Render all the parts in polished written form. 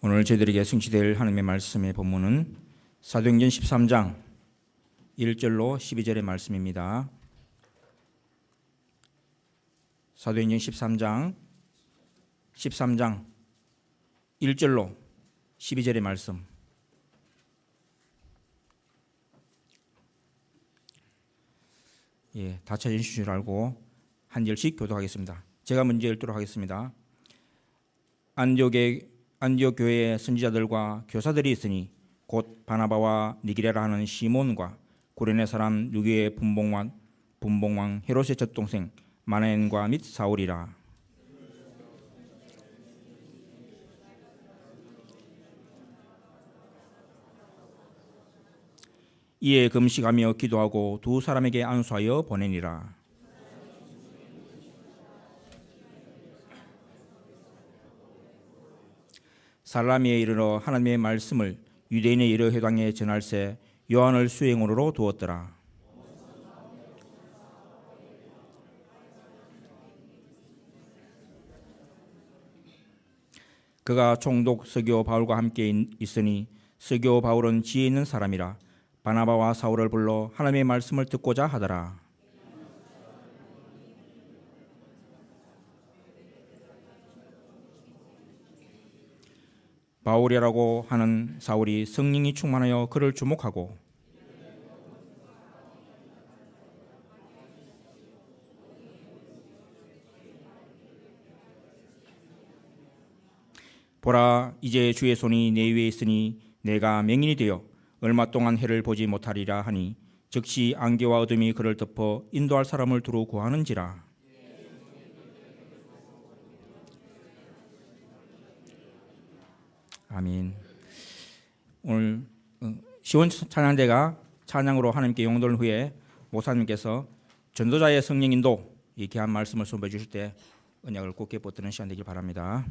오늘 저희들에게 성취될 하나님의 말씀의 본문은 사도행전 13장 1절로 12절의 말씀입니다. 사도행전 13장 1절로 12절의 말씀. 다 찾으신 줄 알고 한 절씩 교독하겠습니다. 제가 먼저 읽도록 하겠습니다. 안디옥 교회의 선지자들과 교사들이 있으니 곧 바나바와 니기레라 하는 시몬과 구레네 사람 루기의 분봉왕 헤롯의 젖동생 마나엔과 및 사울이라. 이에 금식하며 기도하고 두 사람에게 안수하여 보내니라. 살라미에 이르러 하나님의 말씀을 유대인의 여러 회당에 전할새 요한을 수행원으로 두었더라. 그가 총독 서기오 바울과 함께 있으니 서기오 바울은 지혜 있는 사람이라 바나바와 사울을 불러 하나님의 말씀을 듣고자 하더라. 바울이라고 하는 사울이 성령이 충만하여 그를 주목하고 보라, 이제 주의 손이 내 위에 있으니 내가 맹인이 되어 얼마 동안 해를 보지 못하리라 하니 즉시 안개와 어둠이 그를 덮어 인도할 사람을 두루 구하는지라. 아멘. 오늘 시원 찬양대가 찬양으로 하나님께 용도를 후에 목사님께서 전도자의 성령 인도 이 귀한 말씀을 선보여 주실 때 언약을 굳게 붙드는 시간 되길 바랍니다.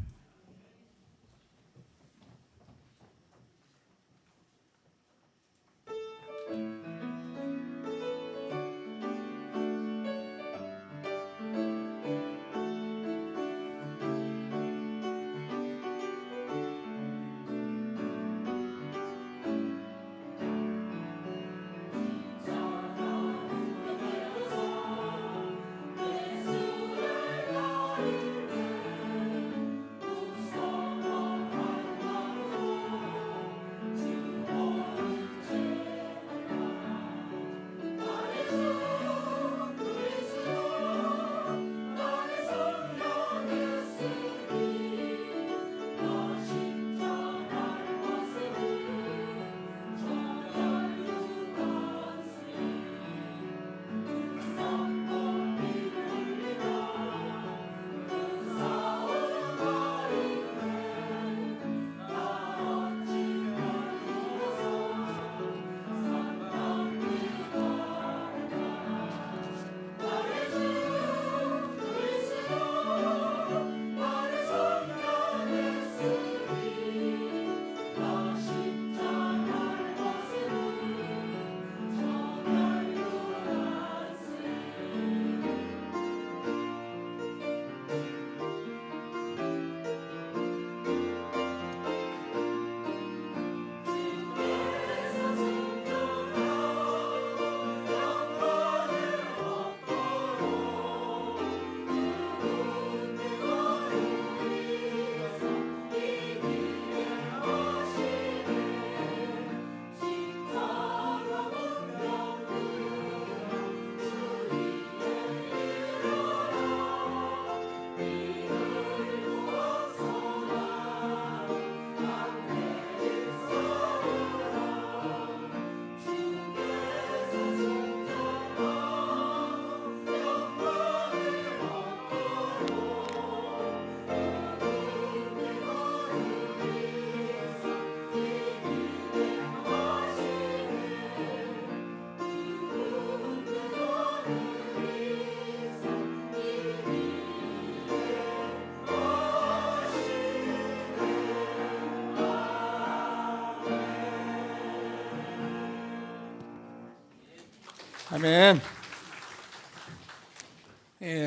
아멘.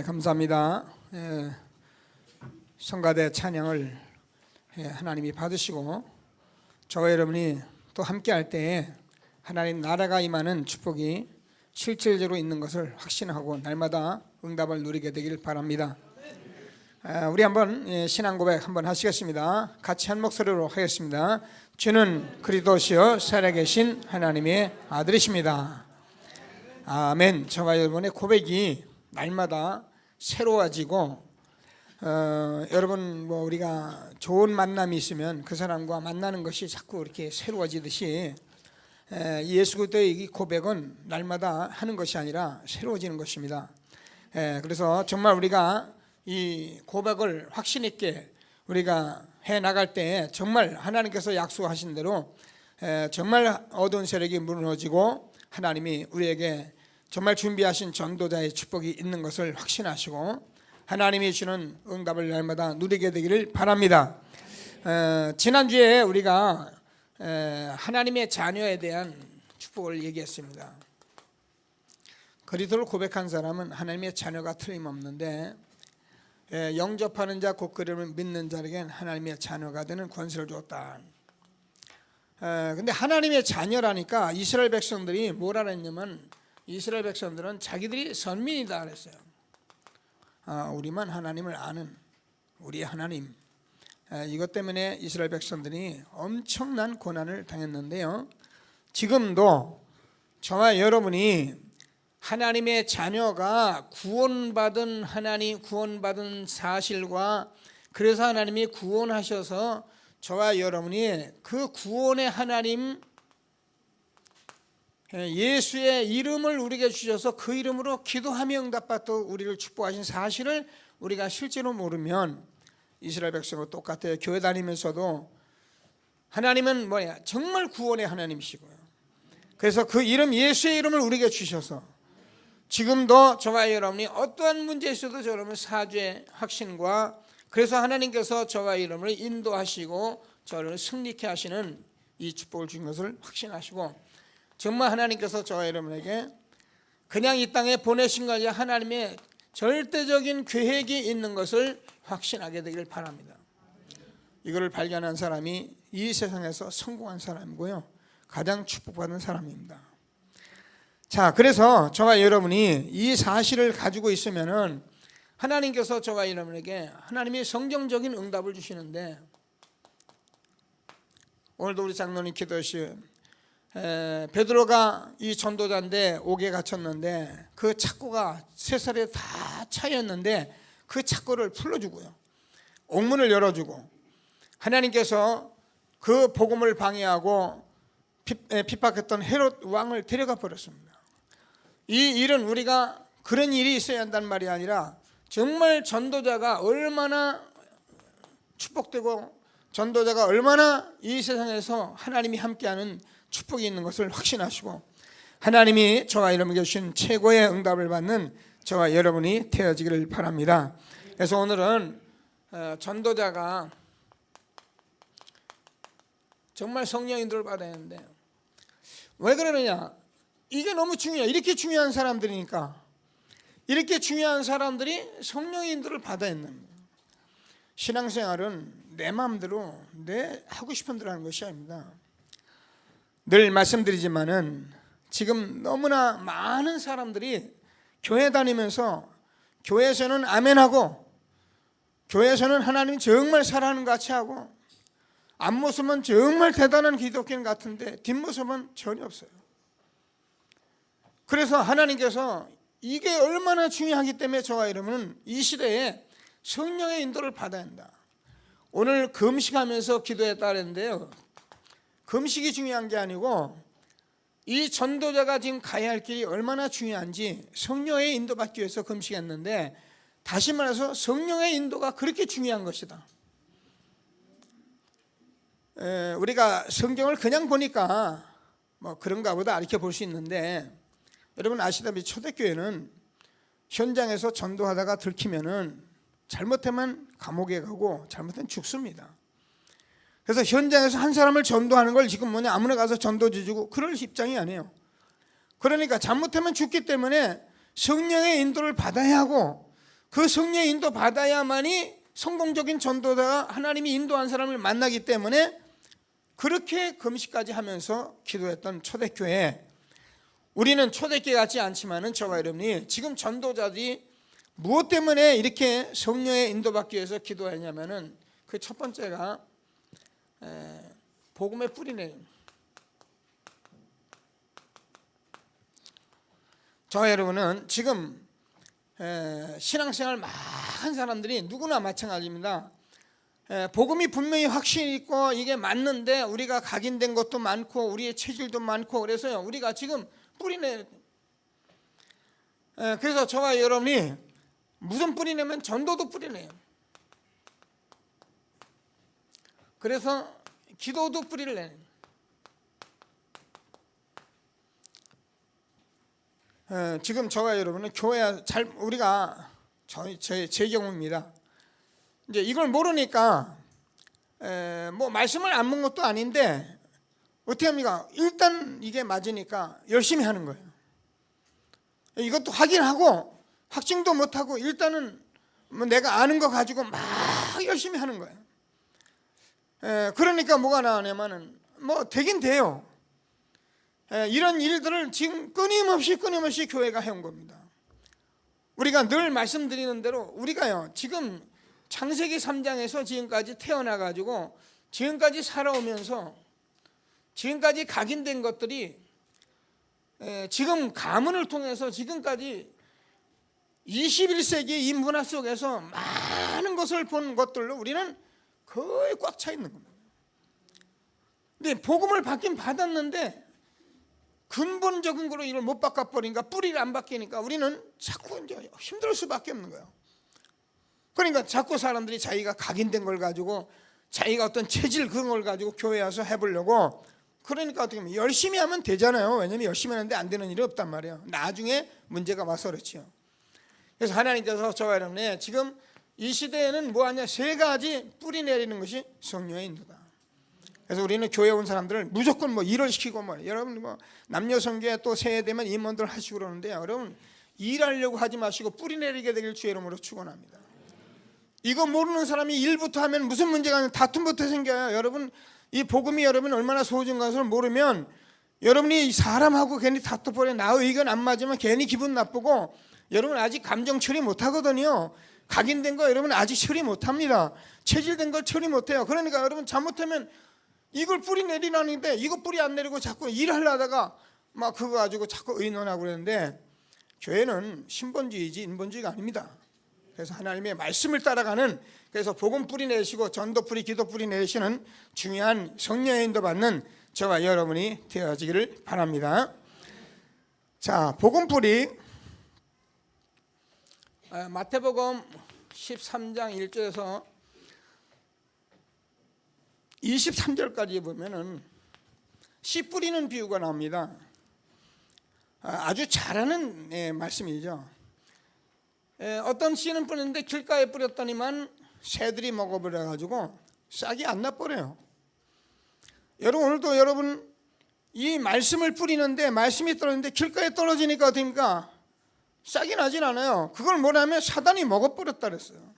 감사합니다. 성가대 찬양을 하나님이 받으시고 저와 여러분이 또 함께 할 때에 하나님 나라가 임하는 축복이 실질적으로 있는 것을 확신하고 날마다 응답을 누리게 되길 바랍니다. 우리 한번 신앙 고백 한번 하시겠습니다. 같이 한 목소리로 하겠습니다. 주는 그리스도시요 살아계신 하나님의 아들이십니다. 아멘. 저와 여러분의 고백이 날마다 새로워지고 여러분 우리가 좋은 만남이 있으면 그 사람과 만나는 것이 자꾸 이렇게 새로워지듯이 예수 그리스도의 이 고백은 날마다 하는 것이 아니라 새로워지는 것입니다. 그래서 정말 우리가 이 고백을 확신 있게 우리가 해 나갈 때 정말 하나님께서 약속하신 대로 정말 어두운 세력이 무너지고 하나님이 우리에게 정말 준비하신 전도자의 축복이 있는 것을 확신하시고 하나님이 주는 응답을 날마다 누리게 되기를 바랍니다. 지난주에 우리가 하나님의 자녀에 대한 축복을 얘기했습니다. 그리스도를 고백한 사람은 하나님의 자녀가 틀림없는데 영접하는 자 곧 그를 믿는 자에게는 하나님의 자녀가 되는 권세를 주었다. 근데 하나님의 자녀라니까 이스라엘 백성들이 뭐라 했냐면 이스라엘 백성들은 자기들이 선민이다 그랬어요. 우리만 하나님을 아는 우리의 하나님. 이것 때문에 이스라엘 백성들이 엄청난 고난을 당했는데요. 지금도 저와 여러분이 하나님의 자녀가 구원받은 하나님, 구원받은 사실과 그래서 하나님이 구원하셔서 저와 여러분이 그 구원의 하나님 예수의 이름을 우리에게 주셔서 그 이름으로 기도하며 응답받고 우리를 축복하신 사실을 우리가 실제로 모르면 이스라엘 백성과 똑같아요. 교회 다니면서도 하나님은 정말 구원의 하나님이시고요. 그래서 그 이름 예수의 이름을 우리에게 주셔서 지금도 저와 여러분이 어떠한 문제 있어도 여러분 사죄의 확신과 그래서 하나님께서 저와 이름을 인도하시고 저를 승리케 하시는 이 축복을 주신 것을 확신하시고 정말 하나님께서 저와 여러분에게 그냥 이 땅에 보내신 것이 아니라 하나님의 절대적인 계획이 있는 것을 확신하게 되길 바랍니다. 이거를 발견한 사람이 이 세상에서 성공한 사람이고요. 가장 축복받은 사람입니다. 자, 그래서 저와 여러분이 이 사실을 가지고 있으면은 하나님께서 저와 여러분에게 하나님의 성경적인 응답을 주시는데 오늘도 우리 장로님 기도시 베드로가 이 전도자인데 옥에 갇혔는데 그 착고가 쇠살에 다 차였는데 그 착고를 풀어주고요. 옥문을 열어주고 하나님께서 그 복음을 방해하고 핍박했던 헤롯 왕을 데려가 버렸습니다. 이 일은 우리가 그런 일이 있어야 한다는 말이 아니라 정말 전도자가 얼마나 축복되고 전도자가 얼마나 이 세상에서 하나님이 함께하는 축복이 있는 것을 확신하시고 하나님이 저와 여러분에게 주신 최고의 응답을 받는 저와 여러분이 되어지기를 바랍니다. 그래서 오늘은 전도자가 정말 성령 인도를 받아야 하는데 왜 그러느냐? 이게 너무 중요해요. 이렇게 중요한 사람들이니까 이렇게 중요한 사람들이 성령의 인도를 받아야 한다. 신앙생활은 내 마음대로 내 하고 싶은 대로 하는 것이 아닙니다. 늘 말씀드리지만은 지금 너무나 많은 사람들이 교회 다니면서 교회에서는 아멘하고 교회에서는 하나님 정말 사랑하는 것 같이 하고 앞모습은 정말 대단한 기독교인 같은데 뒷모습은 전혀 없어요. 그래서 하나님께서 이게 얼마나 중요하기 때문에 저와 여러분은 이 시대에 성령의 인도를 받아야 한다. 오늘 금식하면서 기도했다 그랬는데요. 금식이 중요한 게 아니고 이 전도자가 지금 가야 할 길이 얼마나 중요한지 성령의 인도받기 위해서 금식했는데 다시 말해서 성령의 인도가 그렇게 중요한 것이다. 우리가 성경을 그냥 보니까 그런가 보다 이렇게 볼 수 있는데 여러분 아시다시피 초대교회는 현장에서 전도하다가 들키면은 잘못하면 감옥에 가고 잘못하면 죽습니다. 그래서 현장에서 한 사람을 전도하는 걸 지금 아무나 가서 전도지 주고 그럴 입장이 아니에요. 그러니까 잘못하면 죽기 때문에 성령의 인도를 받아야 하고 그 성령의 인도 받아야만이 성공적인 전도자가 하나님이 인도한 사람을 만나기 때문에 그렇게 금식까지 하면서 기도했던 초대교회, 우리는 초대교회 같지 않지만은 저와 여러분이 지금 전도자들이 무엇 때문에 이렇게 성령의 인도받기 위해서 기도했냐면은 그 첫 번째가 복음의 뿌리네요. 저와 여러분은 지금 신앙생활 많은 사람들이 누구나 마찬가지입니다. 복음이 분명히 확신이 있고 이게 맞는데 우리가 각인된 것도 많고 우리의 체질도 많고 그래서요 우리가 지금 뿌리내. 그래서 저와 여러분이 무슨 뿌리내면 전도도 뿌리내요. 그래서 기도도 뿌리를 내요. 지금 저와 여러분은 교회 잘 우리가 제 경우입니다. 이제 이걸 모르니까 뭐 말씀을 안 먹은 것도 아닌데 어떻게 합니까? 일단 이게 맞으니까 열심히 하는 거예요. 이것도 확인하고 확증도 못하고 일단은 뭐 내가 아는 거 가지고 막 열심히 하는 거예요. 그러니까 뭐가 나오냐면은 뭐 되긴 돼요. 이런 일들을 지금 끊임없이 교회가 해온 겁니다. 우리가 늘 말씀드리는 대로 우리가요 지금 창세기 3장에서 지금까지 태어나가지고 지금까지 살아오면서 지금까지 각인된 것들이 지금 가문을 통해서 지금까지 21세기 이 문화 속에서 많은 것을 본 것들로 우리는 거의 꽉 차 있는 겁니다. 근데 복음을 받긴 받았는데 근본적인 거로 이걸 못 바꿔버리니까 뿌리를 안 바뀌니까 우리는 자꾸 이제 힘들 수밖에 없는 거예요. 그러니까 자꾸 사람들이 자기가 각인된 걸 가지고 자기가 어떤 체질 그런 걸 가지고 교회에 와서 해보려고 그러니까 어떻게 하면 열심히 하면 되잖아요. 왜냐하면 열심히 하는데 안 되는 일이 없단 말이에요. 나중에 문제가 와서 그렇지요. 그래서 하나님께서 저와 여러분의 지금 이 시대에는 뭐하냐 3가지 뿌리 내리는 것이 성령의 인도다. 그래서 우리는 교회 온 사람들을 무조건 뭐 일을 시키고 뭐 여러분 뭐 남녀 성교에 또 새해 되면 임원들 하시고 그러는데 여러분 일하려고 하지 마시고 뿌리 내리게 되길 주의 이름으로 축원합니다. 이거 모르는 사람이 일부터 하면 무슨 문제가 있는 다툼부터 생겨요. 여러분 이 복음이 여러분 얼마나 소중한 것을 모르면 여러분이 사람하고 괜히 다퉈버려 나 의견 안 맞으면 괜히 기분 나쁘고 여러분 아직 감정 처리 못하거든요. 각인된 거 여러분 아직 처리 못합니다. 체질된 걸 처리 못해요. 그러니까 여러분 잘못하면 이걸 뿌리 내리라는데 이거 뿌리 안 내리고 자꾸 일하려다가 막 그거 가지고 자꾸 의논하고 그러는데 교회는 신본주의지 인본주의가 아닙니다. 그래서 하나님의 말씀을 따라가는 그래서 복음 뿌리 내시고 전도 뿌리 기도 뿌리 내시는 중요한 성령의 인도 받는 저와 여러분이 되어지기를 바랍니다. 자, 복음 뿌리 마태복음 13장 1절에서 23절까지 보면은 씨 뿌리는 비유가 나옵니다. 아주 잘하는 말씀이죠. 어떤 씨는 뿌렸는데 길가에 뿌렸더니만 새들이 먹어버려가지고 싹이 안 나버려요. 여러분 오늘도 여러분 이 말씀을 뿌리는데 말씀이 떨어지는데 길가에 떨어지니까 어떻습니까? 싹이 나진 않아요. 그걸 뭐냐면 사단이 먹어버렸다 그랬어요.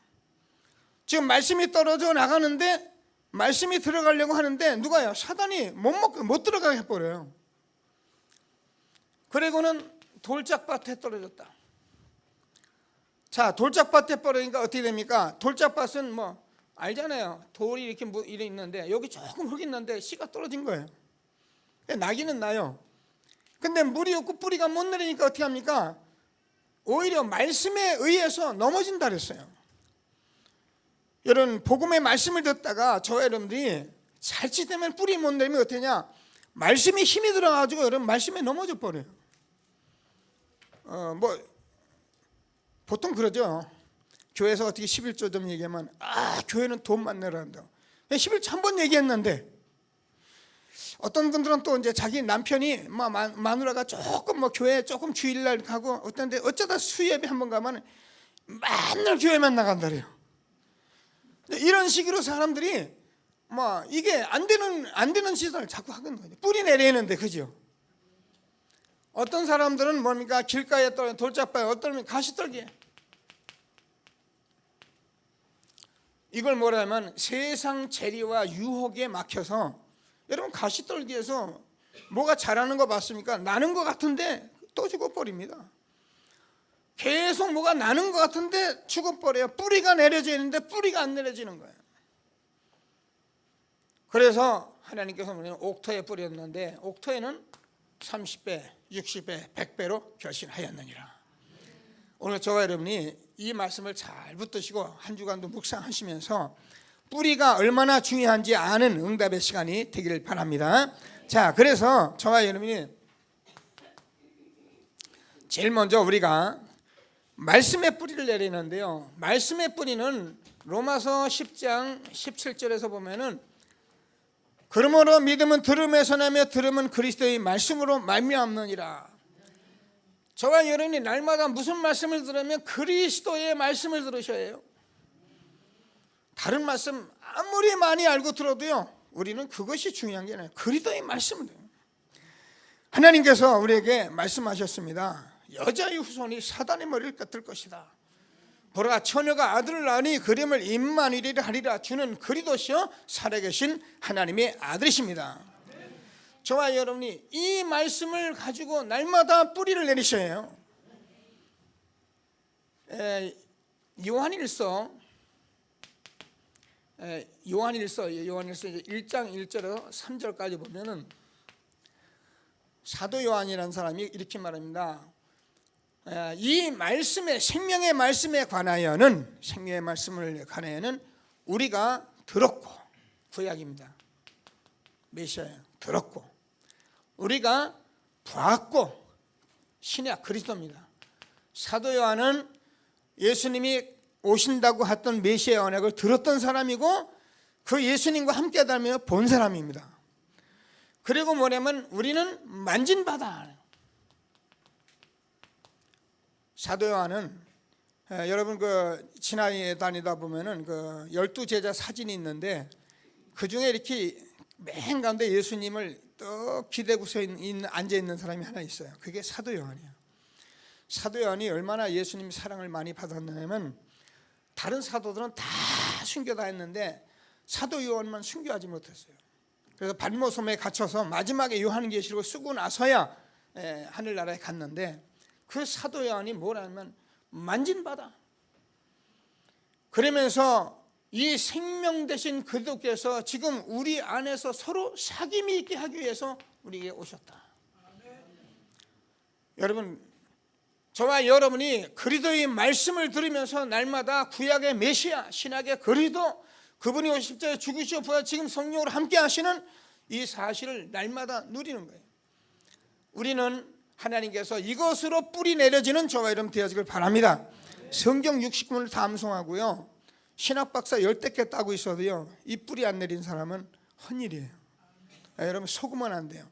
지금 말씀이 떨어져 나가는데 말씀이 들어가려고 하는데 누가요? 사단이 못 들어가게 해버려요. 그리고는 돌짝밭에 떨어졌다. 자, 돌짝밭에 떨어지니까 어떻게 됩니까? 돌짝밭은 뭐 알잖아요. 돌이 이렇게 있는데 여기 조금 흙 있는데 씨가 떨어진 거예요. 나기는 나요. 근데 물이 없고 뿌리가 못 내리니까 어떻게 합니까? 오히려 말씀에 의해서 넘어진다 그랬어요. 여러분 복음의 말씀을 듣다가 저 여러분들이 자칫되면 뿌리 못 내리면 어떻게 하냐? 말씀이 힘이 들어가지고 여러분 말씀에 넘어져 버려요. 뭐 보통 그러죠. 교회에서 어떻게 11조 좀 얘기하면 교회는 돈만 내라 한다. 11조 한 번 얘기했는데 어떤 분들은 또 이제 자기 남편이 마누라가 조금 뭐 교회 조금 주일날 가고 어떤데 어쩌다 수예배 한 번 가면 맨날 교회만 나간다 그래요. 이런 식으로 사람들이 뭐 이게 안 되는 시선을 자꾸 하는 거예요. 뿌리 내리는데 그죠? 어떤 사람들은 뭡니까? 길가에 떨어진 돌짝바에 어떤 가시떨기에 이걸 뭐라면 세상 재리와 유혹에 막혀서, 여러분 가시떨기에서 뭐가 자라는 거 봤습니까? 나는 것 같은데 또 죽어버립니다. 계속 뭐가 나는 것 같은데 죽어버려요. 뿌리가 내려져 있는데 뿌리가 안 내려지는 거예요. 그래서 하나님께서 우리는 옥토에 뿌렸는데 옥토에는 30배, 60배, 100배로 결실하였느니라. 오늘 저와 여러분이 이 말씀을 잘 붙드시고 한 주간도 묵상하시면서 뿌리가 얼마나 중요한지 아는 응답의 시간이 되기를 바랍니다. 자, 그래서 저와 여러분이 제일 먼저 우리가 말씀의 뿌리를 내리는데요, 말씀의 뿌리는 로마서 10장 17절에서 보면은 그러므로 믿음은 들음에서 나며 들음은 그리스도의 말씀으로 말미암느니라. 저와 여러분이 날마다 무슨 말씀을 들으면 그리스도의 말씀을 들으셔야 해요. 다른 말씀 아무리 많이 알고 들어도요, 우리는 그것이 중요한 게 아니에요. 그리스도의 말씀을 들어요. 하나님께서 우리에게 말씀하셨습니다. 여자의 후손이 사단의 머리를 꺾을 것이다. 보라, 처녀가 아들을 낳으니 그 이름을 임마누엘이라 하리라. 주는 그리스도시요 살아계신 하나님의 아들이십니다. 저와 여러분이 이 말씀을 가지고 날마다 뿌리를 내리셔야 해요. 요한일서 1장 1절에서 3절까지 보면은 사도 요한이라는 사람이 이렇게 말합니다. 이 말씀의 생명의 말씀에 관하여는, 생명의 말씀을 관하여는 우리가 들었고, 구약입니다. 메시아예요. 들었고, 우리가 보았고, 신약 그리스도입니다. 사도 요한은 예수님이 오신다고 했던 메시아의 언약을 들었던 사람이고 그 예수님과 함께 다니며 본 사람입니다. 그리고 뭐냐면 우리는 만진 바다. 사도 요한은 여러분 그 지나에 다니다 보면은 그 12제자 사진이 있는데 그 중에 이렇게 맨 가운데 예수님을 떡 기대고서 앉아 있는 사람이 하나 있어요. 그게 사도 요한이에요. 사도 요한이 얼마나 예수님 사랑을 많이 받았냐면 다른 사도들은 다 순교다 했는데 사도 요한만 순교하지 못했어요. 그래서 발모섬에 갇혀서 마지막에 요한계시록을 쓰고 나서야 하늘나라에 갔는데 그 사도 요한이 뭐라면 만진 바다. 그러면서 이 생명 되신 그리스도께서 지금 우리 안에서 서로 사귐이 있게 하기 위해서 우리에게 오셨다. 여러분, 저와 여러분이 그리스도의 말씀을 들으면서 날마다 구약의 메시아, 신약의 그리스도, 그분이 50자에 죽으시고 부활 지금 성령으로 함께 하시는 이 사실을 날마다 누리는 거예요. 우리는 하나님께서 이것으로 뿌리 내려지는 저와 여러분 되어지길 바랍니다. 성경 60권을 다 암송하고요, 신학박사 10개 따고 있어도요, 이 뿌리 안 내린 사람은 헛일이에요. 여러분 속으면 안 돼요.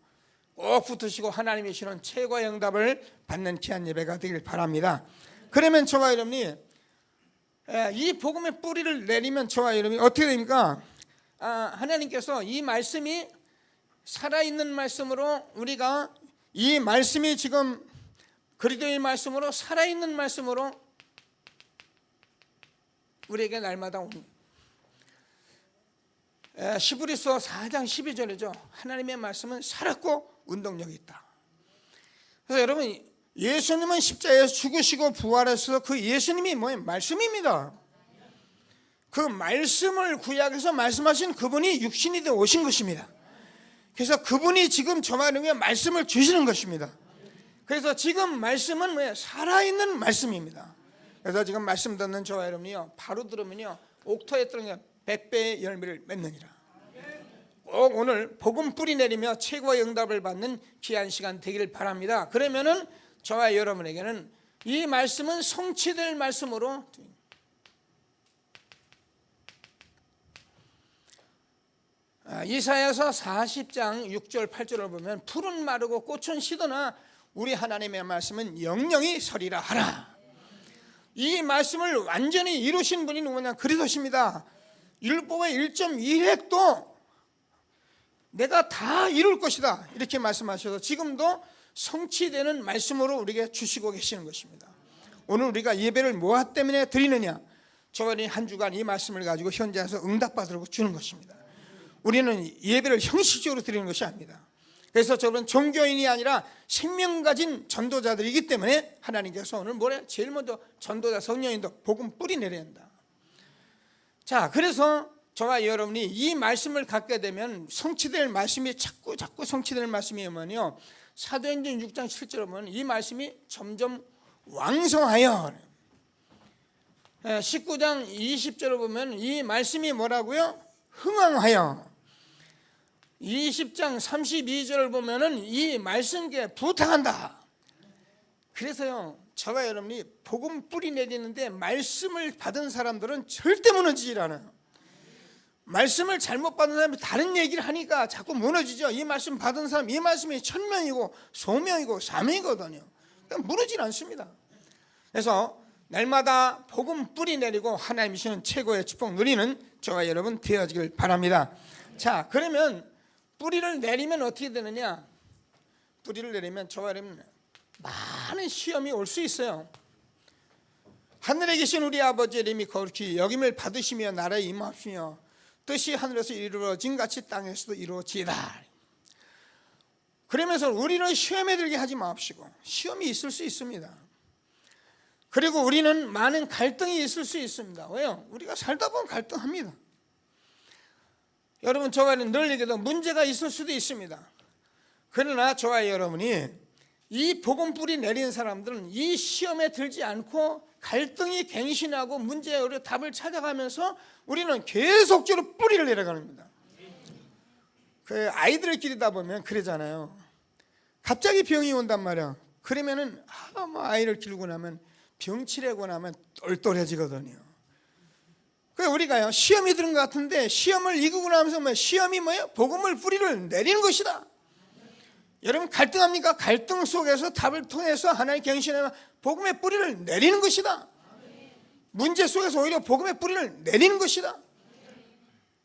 꼭 붙으시고 하나님이 주시는 최고의 응답을 받는 귀한 예배가 되길 바랍니다. 그러면 저와 여러분이 이 복음의 뿌리를 내리면 저와 여러분이 어떻게 됩니까? 하나님께서 이 말씀이 살아있는 말씀으로, 우리가 이 말씀이 지금 그리스도의 말씀으로, 살아있는 말씀으로 우리에게 날마다 옵니다. 히브리서 4장 12절이죠. 하나님의 말씀은 살았고 운동력이 있다. 그래서 여러분, 예수님은 십자가에서 죽으시고 부활해서 그 예수님이 뭐예요? 말씀입니다. 그 말씀을 구약에서 말씀하신 그분이 육신이 되어 오신 것입니다. 그래서 그분이 지금 저와 여러분에게 말씀을 주시는 것입니다. 그래서 지금 말씀은 뭐예요? 살아있는 말씀입니다. 그래서 지금 말씀 듣는 저와 여러분이요, 바로 들으면요, 옥토에 떨어진 100배의 열매를 맺느니라. 꼭 오늘 복음 뿌리 내리며 최고의 응답을 받는 귀한 시간 되기를 바랍니다. 그러면은 저와 여러분에게는 이 말씀은 성취될 말씀으로, 이사야서 40장 6절 8절을 보면 풀은 마르고 꽃은 시드나 우리 하나님의 말씀은 영영이 서리라 하라. 이 말씀을 완전히 이루신 분이 누구냐? 그리스도십니다. 율법의 1.1획도 내가 다 이룰 것이다, 이렇게 말씀하셔서 지금도 성취되는 말씀으로 우리에게 주시고 계시는 것입니다. 오늘 우리가 예배를 무엇 때문에 드리느냐? 저번에 한 주간 이 말씀을 가지고 현장에서 응답받으라고 주는 것입니다. 우리는 예배를 형식적으로 드리는 것이 아닙니다. 그래서 저는 종교인이 아니라 생명 가진 전도자들이기 때문에 하나님께서 오늘 뭐래? 제일 먼저 전도자 성령인도 복음 뿌리 내려야 한다. 자, 그래서 저와 여러분이 이 말씀을 갖게 되면 성취될 말씀이 자꾸 성취될 말씀이 뭐냐면요, 사도행전 6장 7절에 보면 이 말씀이 점점 왕성하여, 19장 20절에 보면 이 말씀이 뭐라고요? 흥왕하여, 20장 32절을 보면은 이 말씀께 부탁한다. 그래서요, 저와 여러분이 복음 뿌리 내리는데 말씀을 받은 사람들은 절대 무너지질 않아요. 말씀을 잘못 받은 사람이 다른 얘기를 하니까 자꾸 무너지죠. 이 말씀 받은 사람, 이 말씀이 천명이고 소명이고 사명이거든요. 그러니까 무너지지 않습니다. 그래서 날마다 복음 뿌리 내리고 하나님 주시는 최고의 축복 누리는 저와 여러분 되어지길 바랍니다. 자, 그러면 뿌리를 내리면 어떻게 되느냐? 뿌리를 내리면 저와 여러분 많은 시험이 올 수 있어요. 하늘에 계신 우리 아버지 이름이 거룩히 여김을 받으시며 나라에 임하시며 뜻이 하늘에서 이루어진 같이 땅에서도 이루어지이다. 그러면서 우리는 시험에 들게 하지 마옵시고, 시험이 있을 수 있습니다. 그리고 우리는 많은 갈등이 있을 수 있습니다. 왜요? 우리가 살다 보면 갈등합니다. 여러분, 저와는 늘 얘기해도 문제가 있을 수도 있습니다. 그러나 저와 여러분이 이 복음 뿌리 내린 사람들은 이 시험에 들지 않고 갈등이 갱신하고 문제의 답을 찾아가면서 우리는 계속적으로 뿌리를 내려가는 겁니다. 그 아이들을 기르다 보면 그러잖아요. 갑자기 병이 온단 말이야. 그러면은 아이를 기르고 나면 병치레고 나면 똘똘해지거든요. 그래서 우리가요, 시험이 드는 것 같은데 시험을 이기고 나면서 시험이 뭐예요? 복음을 뿌리를 내리는 것이다. 여러분, 갈등합니까? 갈등 속에서 답을 통해서 하나님 갱신하면 복음의 뿌리를 내리는 것이다. 문제 속에서 오히려 복음의 뿌리를 내리는 것이다.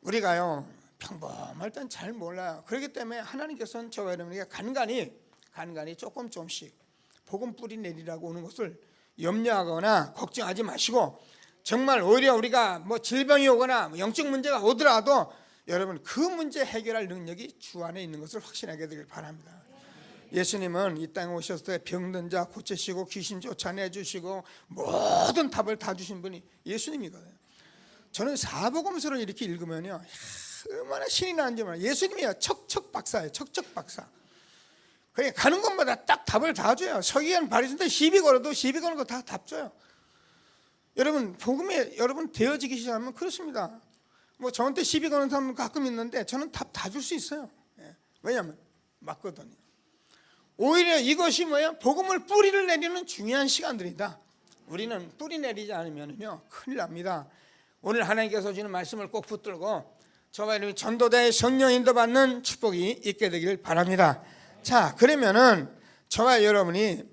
우리가요, 평범할 땐 잘 몰라요. 그렇기 때문에 하나님께서는 저와 여러분에게 간간히 조금씩 복음 뿌리 내리라고 오는 것을 염려하거나 걱정하지 마시고, 정말 오히려 우리가 뭐 질병이 오거나 영적 문제가 오더라도 여러분 그 문제 해결할 능력이 주 안에 있는 것을 확신하게 되길 바랍니다. 예수님은 이 땅에 오셨을 때 병든 자 고치시고 귀신 쫓아내주시고 모든 답을 다 주신 분이 예수님이거든요. 저는 사복음서를 이렇게 읽으면요, 얼마나 신이 나는지 몰라요. 예수님이요, 척척 박사예요. 척척 박사. 그냥 가는 곳마다 딱 답을 다 줘요. 서기관 바리새인들 시비 걸어도 시비 거는 거 다 답 줘요. 여러분, 복음에 여러분 되어지기 시작하면 그렇습니다. 뭐 저한테 시비 거는 사람 가끔 있는데 저는 답 다 줄 수 있어요. 왜냐하면 맞거든요. 오히려 이것이 뭐예요? 복음을 뿌리를 내리는 중요한 시간들이다. 우리는 뿌리 내리지 않으면요 큰일 납니다. 오늘 하나님께서 주는 말씀을 꼭 붙들고 저와 여러분이 전도자의 성령 인도 받는 축복이 있게 되기를 바랍니다. 자, 그러면은 저와 여러분이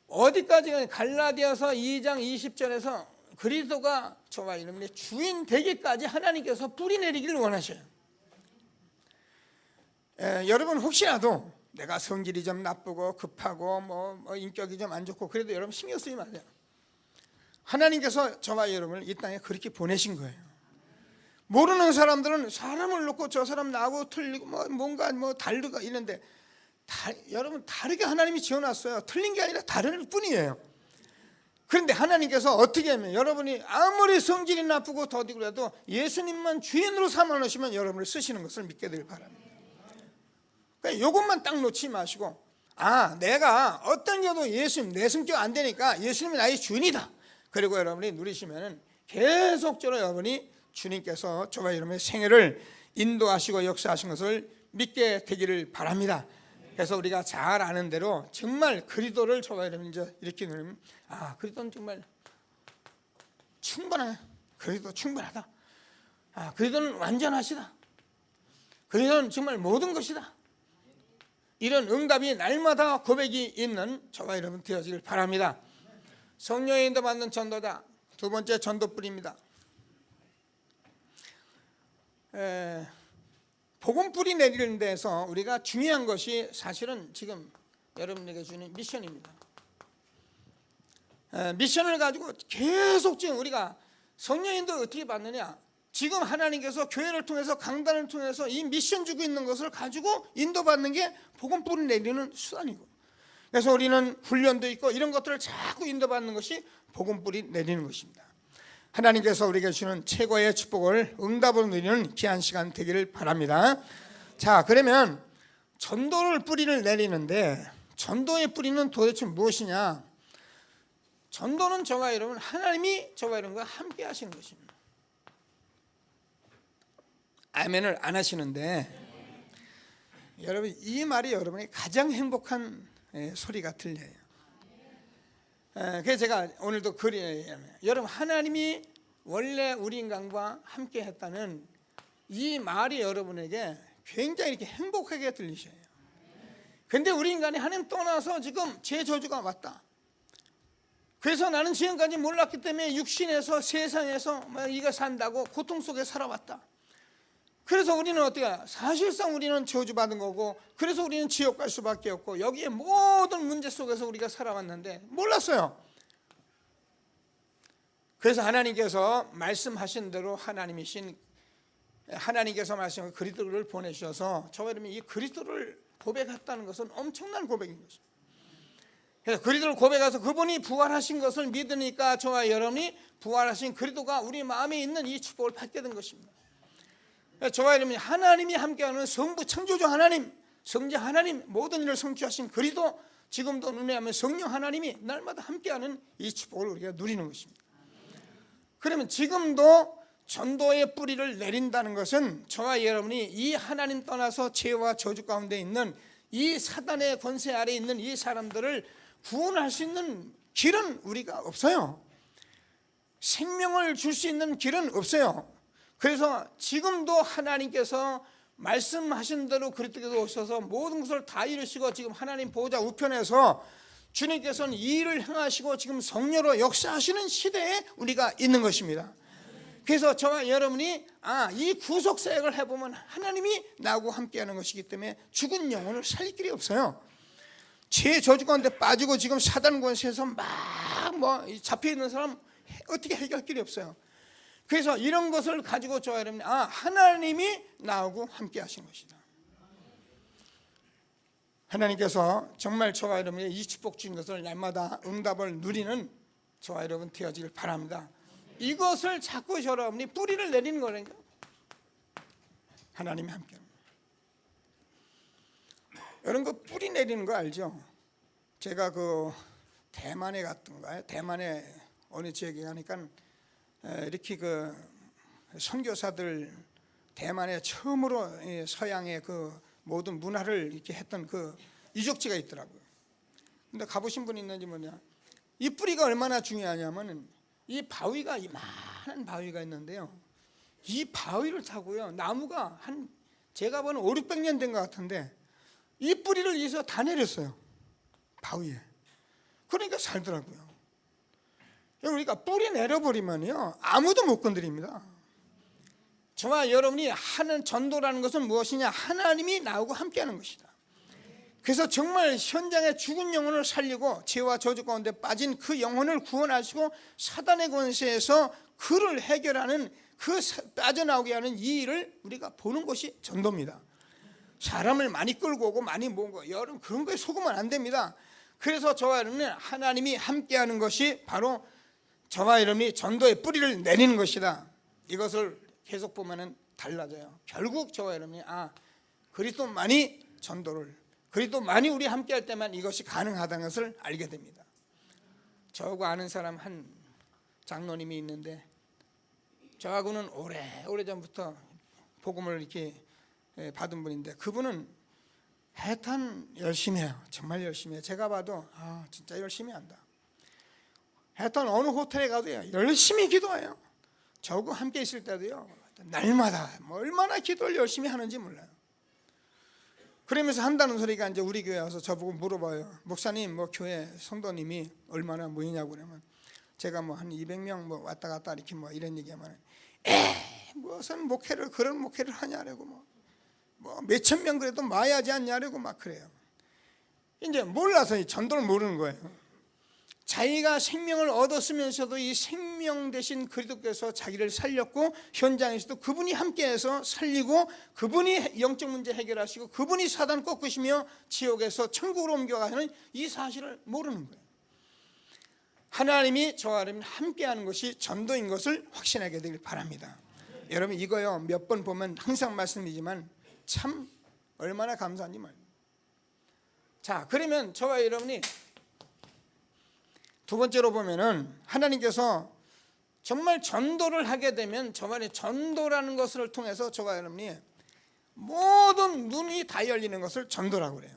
어디까지 갈라디아서 2장 20절에서 그리스도가 저와 여러분의 주인 되기까지 하나님께서 뿌리 내리기를 원하셔요. 여러분, 혹시라도 내가 성질이 좀 나쁘고 급하고 뭐 인격이 좀 안 좋고 그래도 여러분 신경 쓰지 마세요. 하나님께서 저와 여러분을 이 땅에 그렇게 보내신 거예요. 모르는 사람들은 사람을 놓고 저 사람 나하고 틀리고 뭔가 다르고 이런데 여러분 다르게 하나님이 지어놨어요. 틀린 게 아니라 다를 뿐이에요. 그런데 하나님께서 어떻게 하면 여러분이 아무리 성질이 나쁘고 더디고 그래도 예수님만 주인으로 삼아 놓으시면 여러분을 쓰시는 것을 믿게 되길 바랍니다. 그러니까 이것만 딱 놓지 마시고, 내가 어떤 경우도 예수님 내 성격 안 되니까 예수님이 나의 주인이다. 그리고 여러분이 누리시면은 계속적으로 여러분이 주님께서 저와 여러분의 생애를 인도하시고 역사하신 것을 믿게 되기를 바랍니다. 그래서 우리가 잘 아는 대로 정말 그리스도를 저와 여러분이 이제 이렇게 누리면 그리스도는 정말 충분해. 그리스도 충분하다. 그리스도는 완전하시다. 그리스도는 정말 모든 것이다. 이런 응답이 날마다 고백이 있는 저와 여러분 되어지길 바랍니다. 성령의 인도 받는 전도자, 두 번째 전도뿌리입니다. 복음 뿌리 내리는 데서 우리가 중요한 것이 사실은 지금 여러분에게 주는 미션입니다. 미션을 가지고 계속 지금 우리가 성령인도 어떻게 받느냐? 지금 하나님께서 교회를 통해서 강단을 통해서 이 미션 주고 있는 것을 가지고 인도받는 게 복음 뿌리 내리는 수단이고, 그래서 우리는 훈련도 있고 이런 것들을 자꾸 인도받는 것이 복음 뿌리 내리는 것입니다. 하나님께서 우리에게 주는 최고의 축복을 응답으로 누리는 귀한 시간 되기를 바랍니다. 자, 그러면 전도를 뿌리를 내리는데 전도의 뿌리는 도대체 무엇이냐? 전도는 저와 여러분, 하나님이 저와 여러분과 함께 하시는 것입니다. 아멘을 안 하시는데, 여러분 이 말이 여러분이 가장 행복한 소리가 들려요. 그래서 제가 오늘도 여러분, 하나님이 원래 우리 인간과 함께 했다는 이 말이 여러분에게 굉장히 이렇게 행복하게 들리셔요. 근데 우리 인간이 하나님 떠나서 지금 제 저주가 왔다. 그래서 나는 지금까지 몰랐기 때문에 육신에서 세상에서 이거 산다고 고통 속에 살아왔다. 그래서 우리는 어떻게 해요? 사실상 우리는 저주받은 거고, 그래서 우리는 지옥 갈 수밖에 없고, 여기에 모든 문제 속에서 우리가 살아왔는데 몰랐어요. 그래서 하나님께서 말씀하신 대로 하나님께서 말씀하신 그리스도를 보내주셔서 저와 여러분이 이 그리스도를 고백했다는 것은 엄청난 고백인 것입니다. 그래서 그리스도를 고백해서 그분이 부활하신 것을 믿으니까 저와 여러분이 부활하신 그리스도가 우리 마음에 있는 이 축복을 받게 된 것입니다. 저와 여러분이 하나님이 함께하는 성부 창조주 하나님, 성자 하나님, 모든 일을 성취하신 그리스도, 지금도 눈에 하면 성령 하나님이 날마다 함께하는 이 축복을 우리가 누리는 것입니다. 그러면 지금도 전도의 뿌리를 내린다는 것은 저와 여러분이 이 하나님 떠나서 죄와 저주 가운데 있는 이 사단의 권세 아래 있는 이 사람들을 구원할 수 있는 길은 우리가 없어요. 생명을 줄 수 있는 길은 없어요. 그래서 지금도 하나님께서 말씀하신 대로 그리스도께서 오셔서 모든 것을 다 이루시고 지금 하나님 보호자 우편에서 주님께서는 이 일을 행하시고 지금 성령으로 역사하시는 시대에 우리가 있는 것입니다. 그래서 저와 여러분이 이 구속 사역을 해보면 하나님이 나하고 함께하는 것이기 때문에 죽은 영혼을 살릴 길이 없어요. 죄 저주 가운데 빠지고 지금 사단 권세에서 막 잡혀있는 사람 어떻게 해결할 길이 없어요. 그래서 이런 것을 가지고 저와 여러분이 하나님이 나하고 함께 하신 것이다. 하나님께서 정말 저와 여러분이 이 축복 주신 것을 날마다 응답을 누리는 저와 여러분 되어지길 바랍니다. 이것을 자꾸 여러분이 뿌리를 내리는 거라니까. 하나님이 함께. 여러분 그 뿌리 내리는 거 알죠? 제가 그 대만에 갔던가요? 대만에 어느 지역에 가니까 이렇게 그 선교사들 대만에 처음으로 서양의 그 모든 문화를 이렇게 했던 그 유적지가 있더라고요. 근데 가보신 분 있는지 뭐냐? 이 뿌리가 얼마나 중요하냐면은 이 바위가 이만한 바위가 있는데요. 이 바위를 타고요. 나무가 한 제가 보는 500~600년 된 것 같은데 이 뿌리를 위해서 다 내렸어요. 바위에. 그러니까 살더라고요. 그러니까 뿌리 내려버리면요 아무도 못 건드립니다. 저와 여러분이 하는 전도라는 것은 무엇이냐? 하나님이 나하고 함께하는 것이다. 그래서 정말 현장에 죽은 영혼을 살리고 죄와 저주 가운데 빠진 그 영혼을 구원하시고 사단의 권세에서 그를 해결하는 그 빠져나오게 하는 이 일을 우리가 보는 것이 전도입니다. 사람을 많이 끌고 오고 많이 모으고 여러분 그런 거에 속으면 안 됩니다. 그래서 저와 여러분은 하나님이 함께하는 것이 바로 저와 여러분이 전도의 뿌리를 내리는 것이다. 이것을 계속 보면은 달라져요. 결국 저와 여러분이 그리스도만이 전도를, 그리스도만이 우리 함께할 때만 이것이 가능하다는 것을 알게 됩니다. 저하고 아는 사람 한 장로님이 있는데 저하고는 오래전부터 복음을 이렇게 받은 분인데 그분은 하여튼 열심히 해요. 정말 열심히 해요. 제가 봐도 진짜 열심히 한다. 하여튼 어느 호텔에 가도요 열심히 기도해요. 저하고 함께 있을 때도요 날마다 얼마나 기도를 열심히 하는지 몰라요. 그러면서 한다는 소리가 이제 우리 교회 와서 저보고 물어봐요. 목사님 교회 성도님이 얼마나 모이냐고 그러면 제가 한 200명 왔다 갔다 이렇게 이런 얘기하면 무슨 목회를 그런 목회를 하냐라고 몇천 명 그래도 마야지 않냐라고 막 그래요. 이제 몰라서 전도를 모르는 거예요. 자기가 생명을 얻었으면서도 이 생명 대신 그리스도께서 자기를 살렸고 현장에서도 그분이 함께해서 살리고 그분이 영적 문제 해결하시고 그분이 사단 꺾으시며 지옥에서 천국으로 옮겨가는 이 사실을 모르는 거예요. 하나님이 저와 여러분 함께하는 것이 전도인 것을 확신하게 되길 바랍니다. 여러분 이거요 몇 번 보면 항상 말씀이지만 참 얼마나 감사한지 말이에요. 자, 그러면 저와 여러분이 두 번째로 보면은 하나님께서 정말 전도를 하게 되면 저만의 전도라는 것을 통해서 저와 여러분이 모든 눈이 다 열리는 것을 전도라고 그래요.